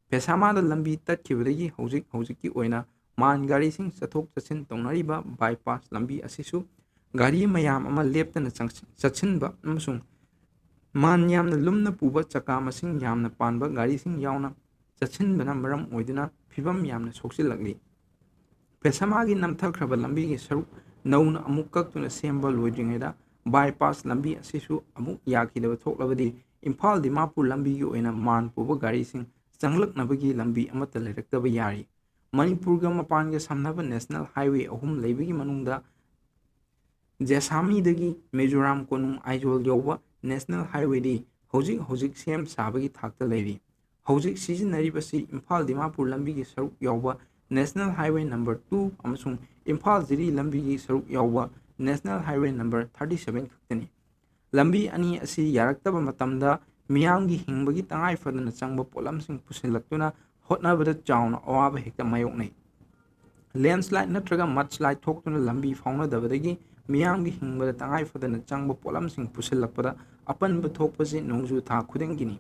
ꯐꯦꯁꯥꯃꯥꯗ ꯂꯝꯕꯤ ꯇꯠꯈꯤꯕꯗꯒꯤ ꯍꯧꯖꯤꯛꯀꯤ ꯑꯣꯏꯅ ꯃꯥꯟ ꯒꯥꯔꯤꯁꯤꯡ ꯆꯠꯊꯣꯛ ꯆꯠꯁꯤꯟ ꯇꯧꯅꯔꯤꯕ ꯕꯥꯏꯄꯥꯁ ꯂꯝꯕꯤ ꯑꯁꯤꯁꯨ ꯒꯥꯔꯤ ꯃꯌꯥꯝ ꯑꯃ ꯂꯦꯞꯇꯅ ꯆꯠꯁꯤꯟꯕ ꯑꯃꯁꯨꯡ ꯃꯥꯟ ꯌꯥꯝꯅ ꯂꯨꯝꯅ ꯄꯨꯕ ꯆꯀꯥ ꯃꯁꯤꯡ ꯌꯥꯝꯅ ꯄꯥꯟꯕ ꯒꯥꯔꯤꯁꯤꯡ ꯌꯥꯎꯅ ꯆꯠꯁꯤꯟꯕꯅ ꯃꯔꯝ ꯑꯣꯏꯗꯨꯅ ꯐꯤꯚꯝ ꯌꯥꯝꯅ ꯁꯣꯛꯆꯤꯜꯂꯛꯂꯤ ꯐꯦꯁꯥꯃꯥꯒꯤ ꯅꯝꯊꯈ꯭ꯔꯕ ꯂꯝꯕꯤꯒꯤ ꯁꯔꯨꯛ ꯅꯧꯅ ꯑꯃꯨꯛ ꯀꯛꯇꯨꯅ ꯁꯦꯝꯕ ꯂꯣꯏꯗ꯭ꯔꯤꯉꯩꯗ ꯕꯥꯏꯄꯥꯁ ꯂꯝꯕꯤ ꯑꯁꯤꯁꯨ ꯑꯃꯨꯛ ꯌꯥꯈꯤꯗꯕ ꯊꯣꯛꯂꯕꯗꯤ ꯏꯝꯐꯥꯜ ꯗꯤꯃꯥꯄꯨꯔ ꯂꯝꯕꯤꯒꯤ ꯑꯣꯏꯅ ꯃꯥꯟ ꯄꯨꯕ ꯒꯥꯔꯤꯁꯤꯡ ꯆꯪꯂꯛꯅꯕꯒꯤ ꯂꯝꯕꯤ ꯑꯃꯠꯇ ꯂꯩꯔꯛꯇꯕ ꯌꯥꯔꯤ ꯃꯅꯤꯄꯨꯔꯒ ꯃꯄꯥꯟꯒ ꯁꯝꯅꯕ ꯅꯦꯁꯅꯦꯜ ꯍꯥꯏꯋꯦ ꯑꯍꯨꯝ ꯂꯩꯕꯒꯤ ꯃꯅꯨꯡꯗ ꯖꯦꯁꯥꯃꯤꯗꯒꯤ ꯃꯤꯖꯣꯔꯥꯝ ꯀꯣꯅꯨꯡ ꯑꯥꯏꯖꯣꯜ ꯌꯧꯕ ꯅꯦꯁꯅꯦꯜ ꯍꯥꯏꯋꯦꯗꯤ ꯍꯧꯖꯤꯛ ꯁꯦꯝ ꯁꯥꯕꯒꯤ ꯊꯥꯛꯇ ꯂꯩꯔꯤ ꯍꯧꯖꯤꯛ ꯁꯤꯖꯤꯟꯅꯔꯤꯕꯁꯤ ꯏꯝꯐꯥꯜ ꯗꯤꯃꯥꯄꯨꯔ ꯂꯝꯕꯤꯒꯤ ꯁꯔꯨꯛ ꯌꯥꯎꯕ ꯅꯦꯁꯅꯦꯜ ꯍꯥꯏꯋꯦ ꯅꯝꯕꯔ 2 ꯑꯃꯁꯨꯡ ꯏꯝꯐꯥꯜ ꯖꯤꯔꯤ ꯂꯝꯕꯤꯒꯤ ꯁꯔꯨꯛ ꯌꯥꯎꯕ ꯅꯦꯁꯅꯦꯜ ꯍꯥꯏꯋꯦ ꯅꯝꯕꯔ 37 ꯈꯛꯇꯅꯤ ꯂꯝꯕꯤ ꯑꯅꯤ ꯑꯁꯤ ꯌꯥꯔꯛꯇꯕ ꯃꯇꯝꯗ ꯃꯤꯌꯥꯝꯒꯤ ꯍꯤꯡꯕꯒꯤ ꯇꯉꯥꯏ ꯐꯗꯅ ꯆꯪꯕ ꯄꯣꯠꯂꯝꯁꯤꯡ ꯄꯨꯁꯤꯜꯂꯛꯇꯨꯅ ꯍꯣꯠꯅꯕꯗ ꯆꯥꯎꯅ ꯑꯋꯥꯕ ꯍꯦꯛꯇ ꯃꯥꯌꯣꯛꯅꯩ ꯂꯦꯟꯁ꯭ꯂꯥꯏꯠ ꯅꯠꯇ꯭ꯔꯒ ꯃꯗꯁ꯭ꯂꯥꯏꯠ ꯊꯣꯛꯇꯨꯅ ꯂꯝꯕꯤ ꯐꯥꯎꯅꯗꯕꯗꯒꯤ ꯃꯤꯌꯥꯝꯒꯤ ꯍꯤꯡꯕꯗ ꯇꯉꯥꯏ ꯐꯗꯅ ꯆꯪꯕ ꯄꯣꯠꯂꯝꯁꯤꯡ ꯄꯨꯁꯤꯜꯂꯛꯄꯗ ꯑꯄꯟꯕ ꯊꯣꯛꯄꯁꯤ ꯅꯣꯡꯖꯨ ꯊꯥ ꯈꯨꯗꯤꯡꯒꯤꯅꯤ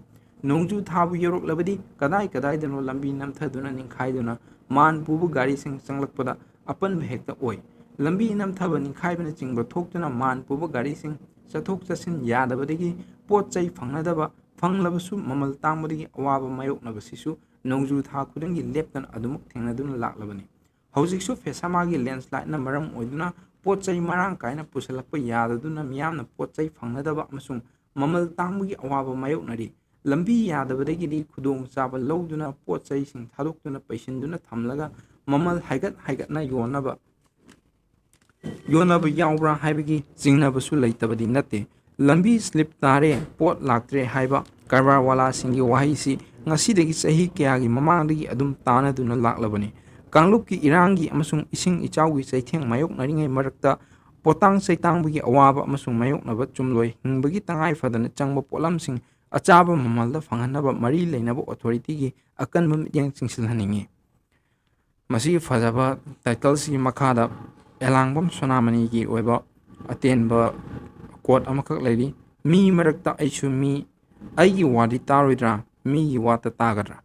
ꯅꯣꯡꯖꯨ ꯊꯥꯕꯨ ꯌꯧꯔꯛꯂꯕꯗꯤ ꯀꯗꯥꯏꯗꯅꯣ ꯂꯝꯕꯤ ꯅꯝꯊꯗꯨꯅ ꯅꯤꯡꯈꯥꯏꯗꯨꯅ ꯃꯥꯟ ꯄꯨꯕ ꯒꯥꯔꯤꯁꯤꯡ ꯆꯪꯂꯛꯄꯗ ꯑꯄꯟꯕ ꯍꯦꯛꯇ ꯑꯣꯏ ꯂꯝꯕꯤ ꯅꯝꯊꯕ ꯅꯤꯡꯈꯥꯏꯕꯅꯆꯤꯡꯕ ꯊꯣꯛꯇꯨꯅ ꯃꯥꯟ ꯄꯨꯕ ꯒꯥꯔꯤꯁꯤꯡ ꯆꯠꯊꯣꯛ ꯆꯠꯁꯤꯟ ꯌꯥꯗꯕꯗꯒꯤ ꯄꯣꯠ ꯆꯩ ꯐꯪꯅꯗꯕ ꯐꯪꯂꯕꯁꯨ ꯃꯃꯜ ꯇꯥꯡꯕꯗꯒꯤ ꯑꯋꯥꯕ ꯃꯥꯌꯣꯛꯅꯕꯁꯤꯁꯨ ꯅꯣꯡꯖꯨ ꯊꯥ ꯈꯨꯗꯤꯡꯒꯤ ꯂꯦꯞꯇꯅ ꯑꯗꯨꯃꯛ ꯊꯦꯡꯅꯗꯨꯅ ꯂꯥꯛꯂꯕꯅꯤ ꯍꯧꯖꯤꯛꯁꯨ ꯐꯦꯁꯥꯃꯥꯒꯤ ꯂꯦꯟꯁ꯭ꯂꯥꯏꯠꯅ ꯃꯔꯝ ꯑꯣꯏꯗꯨꯅ ꯄꯣꯠ ꯆꯩ ꯃꯔꯥꯡ ꯀꯥꯏꯅ ꯄꯨꯁꯤꯜꯂꯛꯄ ꯌꯥꯗꯗꯨꯅ ꯃꯤꯌꯥꯝꯅ ꯄꯣꯠ ꯆꯩ ꯐꯪꯅꯗꯕ ꯑꯃꯁꯨꯡ ꯃꯃꯜ ꯇꯥꯡꯕꯒꯤ ꯑꯋꯥꯕ ꯃꯥꯌꯣꯛꯅꯔꯤ ꯂꯝꯕꯤ ꯌꯥꯗꯕꯗꯒꯤꯗꯤ ꯈꯨꯗꯣꯡꯆꯥꯕ ꯂꯧꯗꯨꯅ ꯄꯣꯠ ꯆꯩꯁꯤꯡ ꯊꯥꯗꯣꯛꯇꯨꯅ ꯄꯩꯁꯤꯟꯗꯨꯅ ꯊꯝꯂꯒ ꯃꯃꯜ ꯍꯥꯏꯒꯠꯅ ꯌꯣꯟꯅꯕ ꯌꯥꯎꯕ꯭ꯔꯥ ꯍꯥꯏꯕꯒꯤ ꯆꯤꯡꯅꯕꯁꯨ ꯂꯩꯇꯕꯗꯤ ꯅꯠꯇꯦ ꯂꯝꯕꯤ ꯁ꯭ꯂꯤꯞ ꯇꯥꯔꯦ ꯄꯣꯠ ꯂꯥꯛꯇ꯭ꯔꯦ ꯍꯥꯏꯕ ꯀꯔꯕꯥꯔꯋꯥꯂꯥꯁꯤꯡꯒꯤ ꯋꯥꯍꯩꯁꯤ ꯉꯁꯤꯗꯒꯤ ꯆꯍꯤ ꯀꯌꯥꯒꯤ ꯃꯃꯥꯡꯗꯒꯤ ꯑꯗꯨꯝ ꯇꯥꯟꯅꯗꯨꯅ ꯂꯥꯛꯂꯕꯅꯤ ꯀꯥꯡꯂꯨꯞꯀꯤ ꯏꯔꯥꯡꯒꯤ ꯑꯃꯁꯨꯡ ꯏꯁꯤꯡ ꯏꯆꯥꯎꯒꯤ ꯆꯩꯊꯦꯡ ꯃꯥꯌꯣꯛꯅꯔꯤꯉꯩ ꯃꯔꯛꯇ ꯄꯣꯇꯥꯡ ꯆꯩꯇꯥꯡꯕꯒꯤ ꯑꯋꯥꯕ ꯑꯃꯁꯨꯡ ꯃꯥꯌꯣꯛꯅꯕ ꯆꯨꯝꯂꯣꯏ ꯍꯤꯡꯕꯒꯤ ꯇꯉꯥꯏ ꯐꯗꯅ ꯆꯪꯕ ꯄꯣꯠꯂꯝꯁꯤꯡ ꯑꯆꯥꯕ ꯃꯃꯜꯗ ꯐꯪꯍꯟꯅꯕ ꯃꯔꯤ ꯂꯩꯅꯕ ꯑꯣꯊꯣꯔꯤꯇꯤꯒꯤ ꯑꯀꯟꯕ ꯃꯤꯠꯌꯦꯡ ꯆꯤꯡꯁꯤꯜꯍꯟꯅꯤꯡꯉꯤ ꯃꯁꯤꯒꯤ ꯐꯖꯕ ꯇꯥꯏꯇꯜꯁꯤꯒꯤ ꯃꯈꯥꯗ ꯑꯦꯂꯥꯡꯕꯝ ꯁꯣꯅꯥꯃꯅꯤꯒꯤ ꯑꯣꯏꯕ ꯑꯇꯦꯟꯕ ꯀꯣꯠ ꯑꯃꯈꯛ ꯂꯩꯔꯤ ꯃꯤ ꯃꯔꯛꯇ ꯑꯩꯁꯨ ꯃꯤ ꯑꯩꯒꯤ ꯋꯥꯗꯤ ꯇꯥꯔꯣꯏꯗ꯭ꯔꯥ ꯃꯤꯒꯤ ꯋꯥꯇ ꯇꯥꯒꯗ꯭ꯔꯥ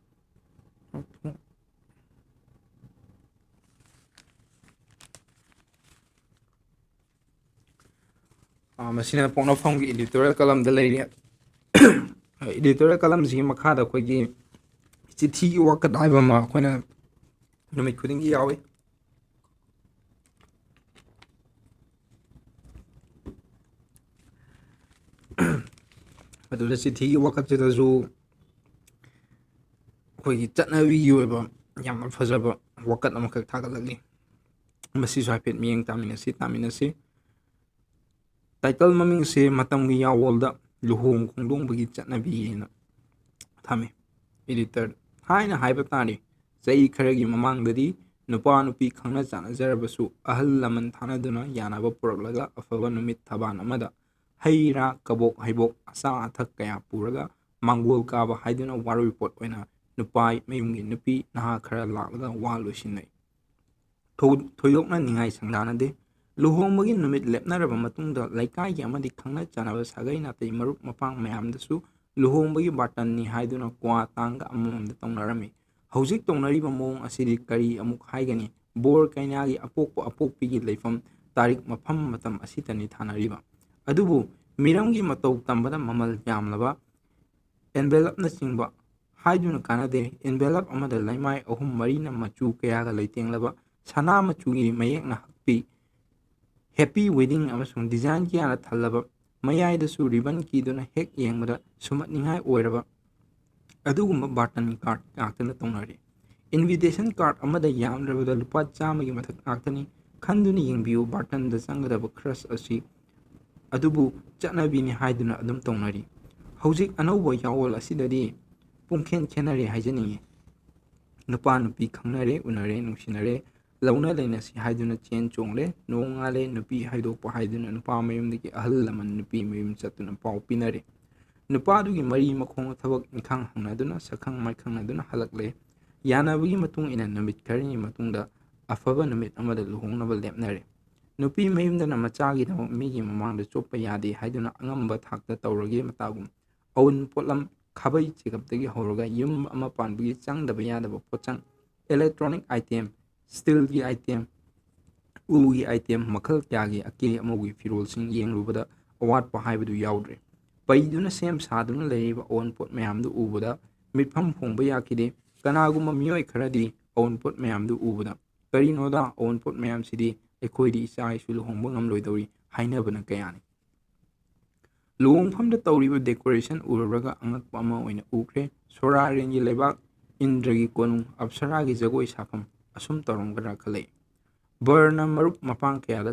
ꯃꯁꯤꯅ ꯄꯣꯛꯅꯐꯝꯒꯤ ꯏꯗꯤꯇꯣꯔꯤꯌꯦꯜ ꯀꯂꯝꯗ ꯂꯩꯔꯤ ꯏꯗꯤꯇꯣꯔꯤꯌꯦꯜ ꯀꯂꯝꯁꯤꯒꯤ ꯃꯈꯥꯗ ꯑꯩꯈꯣꯏꯒꯤ ꯆꯤꯊꯤꯒꯤ ꯋꯥꯀꯠ ꯍꯥꯏꯕ ꯑꯃ ꯑꯩꯈꯣꯏꯅ ꯅꯨꯃꯤꯠ ꯈꯨꯗꯤꯡꯒꯤ ꯌꯥꯎꯏ ꯑꯗꯨꯗ ꯆꯤꯊꯤꯒꯤ ꯋꯥꯀꯠꯁꯤꯗꯁꯨ ꯑꯩꯈꯣꯏꯒꯤ ꯆꯠꯅꯕꯤꯒꯤ ꯑꯣꯏꯕ ꯌꯥꯝꯅ ꯐꯖꯕ ꯋꯥꯀꯠ ꯑꯃꯈꯛ ꯊꯥꯒꯠꯂꯛꯂꯤ ꯃꯁꯤꯁꯨ ꯍꯥꯏꯐꯦꯠ ꯃꯤꯠꯌꯦꯡ ꯇꯥꯃꯤꯟꯅꯁꯤ ꯇꯥꯏꯇꯜ ꯃꯃꯤꯡꯁꯦ ꯃꯇꯝꯒꯤ ꯌꯥꯋꯣꯜꯗ ꯂꯨꯍꯣꯡ ꯈꯣꯡꯗꯣꯡꯕꯒꯤ ꯆꯠꯅꯕꯤꯅ ꯊꯝꯃꯤ ꯏꯗꯤꯇꯔ ꯍꯥꯏꯅ ꯍꯥꯏꯕ ꯇꯥꯔꯦ ꯆꯍꯤ ꯈꯔꯒꯤ ꯃꯃꯥꯡꯗꯗꯤ ꯅꯨꯄꯥ ꯅꯨꯄꯤ ꯈꯪꯅ ꯆꯥꯟꯅꯖꯔꯕꯁꯨ ꯑꯍꯜ ꯂꯃꯟ ꯊꯥꯅꯗꯨꯅ ꯌꯥꯅꯕ ꯄꯨꯔꯛꯂꯒ ꯑꯐꯕ ꯅꯨꯃꯤꯠ ꯊꯕꯥꯟ ꯑꯃꯗ ꯍꯩ ꯔꯥ ꯀꯕꯣꯛ ꯍꯩꯕꯣꯛ ꯑꯆꯥ ꯑꯊꯛ ꯀꯌా ꯄꯨꯔꯒ ꯃꯥꯡꯒꯣꯜ ꯀꯥꯕ ꯍꯥꯏꯗꯨꯅ ꯋꯥꯔꯣꯏꯄꯣꯠ ꯑꯣꯏꯅ ꯅꯨꯄꯥ ꯃꯌꯨꯝꯒꯤ ꯅꯨꯄꯤ ꯅꯍꯥ ꯈꯔ ꯂꯥꯛꯂꯒ ꯋꯥ ꯂꯣꯏꯁꯤꯟꯅꯩ ꯊꯣꯏꯗꯣꯛꯅ ꯅꯤꯡꯉꯥꯏ ꯁꯪꯗꯥꯅꯗꯦ ꯂꯨꯍꯣꯡꯕꯒꯤ ꯅꯨꯃꯤꯠ ꯂꯦꯞꯅꯔꯕ ꯃꯇꯨꯡꯗ ꯂꯩꯀꯥꯏꯒꯤ ꯑꯃꯗꯤ ꯈꯪꯅ ꯆꯥꯟꯅꯕ ꯁꯥꯒꯩ ꯅꯥꯇꯩ ꯃꯔꯨꯞ ꯃꯄꯥꯡ ꯃꯌꯥꯝꯗꯁꯨ ꯂꯨꯍꯣꯡꯕꯒꯤ ꯕꯥꯔꯇꯟꯅꯤ ꯍꯥꯏꯗꯨꯅ ꯀ꯭ꯋꯥ ꯇꯥꯡꯒ ꯑꯃꯃꯝꯗ ꯇꯧꯅꯔꯝꯃꯤ ꯍꯧꯖꯤꯛ ꯇꯧꯅꯔꯤꯕ ꯃꯑꯣꯡ ꯑꯁꯤꯗꯤ ꯀꯔꯤ ꯑꯃꯨꯛ ꯍꯥꯏꯒꯅꯤ ꯕꯣꯔ ꯀꯩꯅꯥꯒꯤ ꯑꯄꯣꯛꯄ ꯑꯄꯣꯛꯄꯤꯒꯤ ꯂꯩꯐꯝ ꯇꯥꯔꯤꯛ ꯃꯐꯝ ꯃꯇꯝ ꯑꯁꯤꯇꯅꯤ ꯊꯥꯅꯔꯤꯕ ꯑꯗꯨꯕꯨ ꯃꯤꯔꯝꯒꯤ ꯃꯇꯧ ꯇꯝꯕꯗ ꯃꯃꯜ ꯌꯥꯝꯂꯕ ꯑꯦꯟꯚꯦꯂꯞꯅꯆꯤꯡꯕ ꯍꯥꯏꯗꯨꯅ ꯀꯥꯟꯅꯗꯦ ꯑꯦꯟꯚꯦꯂꯞ ꯑꯃꯗ ꯂꯩꯃꯥꯏ ꯑꯍꯨꯝ ꯃꯔꯤꯅ ꯃꯆꯨ ꯀꯌꯥꯒ ꯂꯩꯇꯦꯡꯂꯕ ꯁꯅꯥ ꯃꯆꯨꯒꯤ ꯃꯌꯦꯛꯅ ꯍꯛꯄꯤ ꯍꯦꯄꯤ ꯋꯦꯗꯤꯡ ꯑꯃꯁꯨꯡ ꯗꯤꯖꯥꯏꯟ ꯀꯌꯥꯅ ꯊꯜꯂꯕ ꯃꯌꯥꯏꯗꯁꯨ ꯔꯤꯕꯟ ꯀꯤꯗꯨꯅ ꯍꯦꯛ ꯌꯦꯡꯕꯗ ꯁꯨꯝꯍꯠꯅꯤꯡꯉꯥꯏ ꯑꯣꯏꯔꯕ ꯑꯗꯨꯒꯨꯝꯕ ꯕꯥꯔꯇꯟ ꯀꯥꯔꯠ ꯉꯥꯛꯇꯅ ꯇꯧꯅꯔꯤ ꯏꯟꯚꯤꯇꯦꯁꯟ ꯀꯥꯔꯠ ꯑꯃꯗ ꯌꯥꯝꯗ꯭ꯔꯕꯗ ꯂꯨꯄꯥ 100ꯒꯤ ꯃꯊꯛ ꯉꯥꯛꯇꯅꯤ ꯈꯟꯗꯨꯅ ꯌꯦꯡꯕꯤꯌꯨ ꯕꯥꯔꯇꯟꯗ ꯆꯪꯒꯗꯕ ꯈ꯭ꯔꯁ ꯑꯁꯤ ꯑꯗꯨꯕꯨ ꯆꯠꯅꯕꯤꯅꯤ ꯍꯥꯏꯗꯨꯅ ꯑꯗꯨꯝ ꯇꯧꯅꯔꯤ ꯍꯧꯖꯤꯛ ꯑꯅꯧꯕ ꯌꯥꯋꯣꯜ ꯑꯁꯤꯗꯗꯤ ꯄꯨꯡꯈꯦꯟ ꯈꯦꯟꯅꯔꯦ ꯍꯥꯏꯖꯅꯤꯡꯉꯤ ꯅꯨꯄꯥ ꯅꯨꯄꯤ ꯈꯪꯅꯔꯦ ꯎꯅꯔꯦ ꯅꯨꯡꯁꯤꯅꯔꯦ ꯂꯧꯅ ꯂꯩꯅꯁꯤ ꯍꯥꯏꯗꯨꯅ ꯆꯦꯟ ꯆꯣꯡꯂꯦ ꯅꯣꯡ ꯉꯥꯜꯂꯦ ꯅꯨꯄꯤ ꯍꯥꯏꯗꯣꯛꯄ ꯍꯥꯏꯗꯨꯅ ꯅꯨꯄꯥ ꯃꯌꯨꯝꯗꯒꯤ ꯑꯍꯜ ꯂꯃꯟ ꯅꯨꯄꯤ ꯃꯌꯨꯝ ꯆꯠꯇꯨꯅ ꯄꯥꯎ ꯄꯤꯅꯔꯦ ꯅꯨꯄꯥꯗꯨꯒꯤ ꯃꯔꯤ ꯃꯈꯣꯡ ꯊꯕꯛ ꯏꯪꯈꯥꯡ ꯍꯪꯅꯗꯨꯅ ꯁꯛꯈꯪ ꯃꯥꯏꯈꯪꯅꯗꯨꯅ ꯍꯜꯂꯛꯂꯦ ꯌꯥꯅꯕꯒꯤ ꯃꯇꯨꯡ ꯏꯟꯅ ꯅꯨꯃꯤꯠ ꯈꯔꯅꯤ ꯃꯇꯨꯡꯗ ꯑꯐꯕ ꯅꯨꯃꯤꯠ ꯑꯃꯗ ꯂꯨꯍꯣꯡꯅꯕ ꯂꯦꯞꯅꯔꯦ ꯅꯨꯄꯤ ꯃꯌꯨꯝꯗꯅ ꯃꯆꯥꯒꯤꯗꯃꯛ ꯃꯤꯒꯤ ꯃꯃꯥꯡꯗ ꯆꯣꯞꯄ ꯌꯥꯗꯦ ꯍꯥꯏꯗꯨꯅ ꯑꯉꯝꯕ ꯊꯥꯛꯇ ꯇꯧꯔꯒꯦ ꯃꯇꯥꯒꯨꯝ ꯑꯎꯟ ꯄꯣꯠꯂꯝ ꯈꯥꯕꯩ ꯆꯦꯒꯞꯇꯒꯤ ꯍꯧꯔꯒ ꯌꯨꯝ ꯑꯃ ꯄꯥꯟꯕꯒꯤ ꯆꯪꯗꯕ ꯌꯥꯗꯕ ꯄꯣꯠꯆꯪ ꯏꯂꯦꯛꯇ꯭ꯔꯣꯅꯤꯛ ꯑꯥꯏꯇꯦꯝ ꯁ꯭ꯇꯤꯜꯒꯤ ꯑꯥꯏꯇꯦꯝ ꯎꯒꯤ ꯑꯥꯏꯇꯦꯝ ꯃꯈꯜ ꯀꯌꯥꯒꯤ ꯑꯀꯦ ꯑꯃꯧꯒꯤ ꯐꯤꯔꯣꯜꯁꯤꯡ ꯌꯦꯡꯂꯨꯕꯗ ꯑꯋꯥꯠꯄ ꯍꯥꯏꯕꯗꯨ ꯌꯥꯎꯗ꯭ꯔꯦ ꯄꯩꯗꯨꯅ ꯁꯦꯝ ꯁꯥꯗꯨꯅ ꯂꯩꯔꯤꯕ ꯑꯑꯣꯟꯄꯣꯠ ꯃꯌꯥꯝꯗꯨ ꯎꯕꯗ ꯃꯤꯠꯐꯝ ꯍꯣꯡꯕ ꯌꯥꯈꯤꯗꯦ ꯀꯅꯥꯒꯨꯝꯕ ꯃꯤꯑꯣꯏ ꯈꯔꯗꯤ ꯑꯑꯣꯟꯄꯣꯠ ꯃꯌꯥꯝꯗꯨ ꯎꯕꯗ ꯀꯔꯤꯅꯣꯗ ꯑꯑꯣꯟꯄꯣꯠ ꯃꯌꯥꯝꯁꯤꯗꯤ ꯑꯩꯈꯣꯏꯗꯤ ꯏꯆꯥ ꯏꯁꯨ ꯂꯨꯍꯣꯡꯕ ꯉꯝꯂꯣꯏꯗꯧꯔꯤ ꯍꯥꯏꯅꯕꯅ ꯀꯌꯥꯅꯤ ꯂꯨꯍꯣꯡꯐꯝꯗ ꯇꯧꯔꯤꯕ ꯗꯦꯀꯣꯔꯦꯁꯟ ꯎꯔꯨꯔꯒ ꯑꯉꯛꯄ ꯑꯃ ꯑꯣꯏꯅ ꯎꯈ꯭ꯔꯦ ꯁꯣꯔꯥꯔꯦꯟꯒꯤ ꯂꯩꯕꯥꯛ Indragi konung apsaragi jagoi safam asum torongdra khalei. Burna marup mapang kayada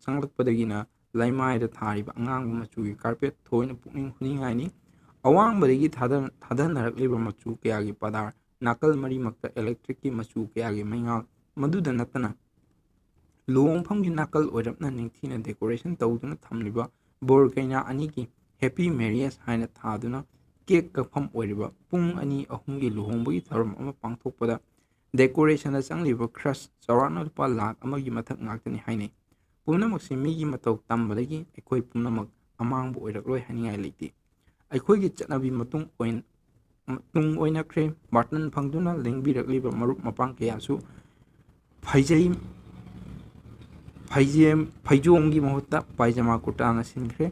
changlakpadagina laimaida thariba angang machugi carpet thoina pukning huningai ni awang badagi thadanarakliba machu kayagi padar nakal mari makta electric ki machu kayagi maingal maduda natana luongphamgi nakal oirapna ningthina decoration tawduna thamliba bor kaina ani ki happy marriage haina thaduna cake kafam oiriba pung ani ahumgi luhongbugi tharum ama pangthokpada decoration da changliba crush chawana lupa lakh amagi mathak ngaktani hainai pumnamak si migi matau tambadagi aikoi pumnamak amangbu oirakloi haningai leite aikhoigi chatnabi matung oina khre bartan phangduna lengbirakliba marup mapang kayasu फाइजोंगी महत्ता पायजामा कुर्ता सिंख्रे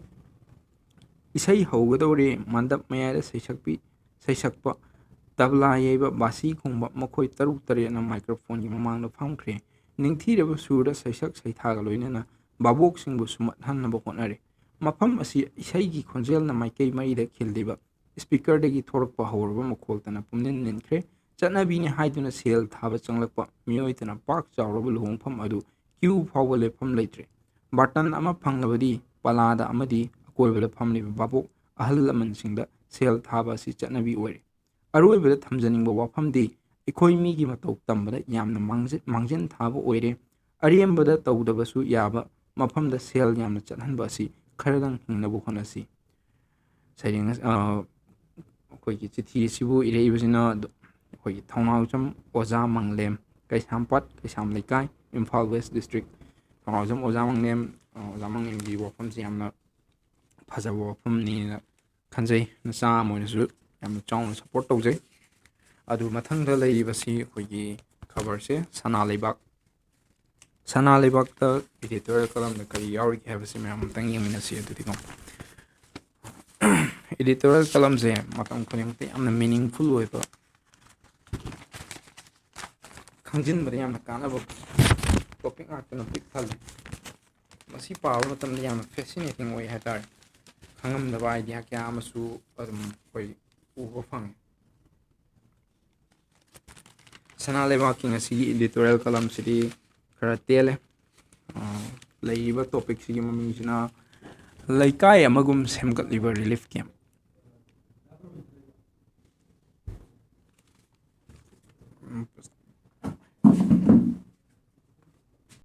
इसई हौगदौरे मंडप मयादा सैसक्प तबला येब बासी खुंबा मखोय तरुक तरेना माइक्रोफोन की ममांगदा फामख्रे निंगथीरब सुरदा सैसक सैथागा लोइनना बाबोक सिंगबु सुमत हन्नबो होनरे मफम असि इसईगी खोंजेलना माइकई मरीदा खिलदिबा स्पीकर दगी थोरकपा हौरबा मखोलतना पुमनिन निनख्रे चटनाबीने हाइदुना सेल थाबा चंगलकपा मियोइतना पाक चावरबा लुहोंगफम अदु क्यू फाव लेफम लेट्रे बटन अमा फंगलबदी पलादा अमदी अकोइबदा फमलिबा बाबोक अहल लमनसिंगदा सेल थाबा असि चटनाबी ओइरे अरोइबदा थमजनिंगबा वाफमदी इखोइ मीगी मतौ तंबदा यामना मांगजन थाबा ओइरे अरियमबदा तौदबसु याबा मफमदा सेल यामना चटहनबा असि खरदंग हिंगनबु होनसी सैरिंग अखोइगी चिठी सिबु इरेइबसिना अखोइगी थौनाउचम ओजा मंगलेम कैसामपत कैसाम लेकाय इम्फाल वेस्ट डिस्ट्रिक्ट थौनाउचम ओजा मंगलेम की वफम से यामना फजब वफमनीना खंजै नचा मोइनसु यामना चाउना सपोर्ट तौजै अदु मथंगदा लैरिबसि अखोइगी खबर से सना लेबाक ता एडिटोरियल कलम दा करी यावरि हैबसि मैम तंग यमिनसि अदुदिको एडिटोरियल कलम से मतम खुनिमते यामना मीनिंगफुल होइबा खंजिन बदे यामना कानाबो टॉपिक आर्टना पिक थाले मसी पाव मतम यामना फैसिनेटिंग होय हातार खंगमदबा आइडिया क्या अमसु अदम कोई उबो फंगे सना लेबाकी ngasi एडिटोरियल कलम सिटी खरा तेले लैरिबा टॉपिक सिगी ममिंगसिना लैकाय अमगुम सेमगतलिबा रिलीफ कैंप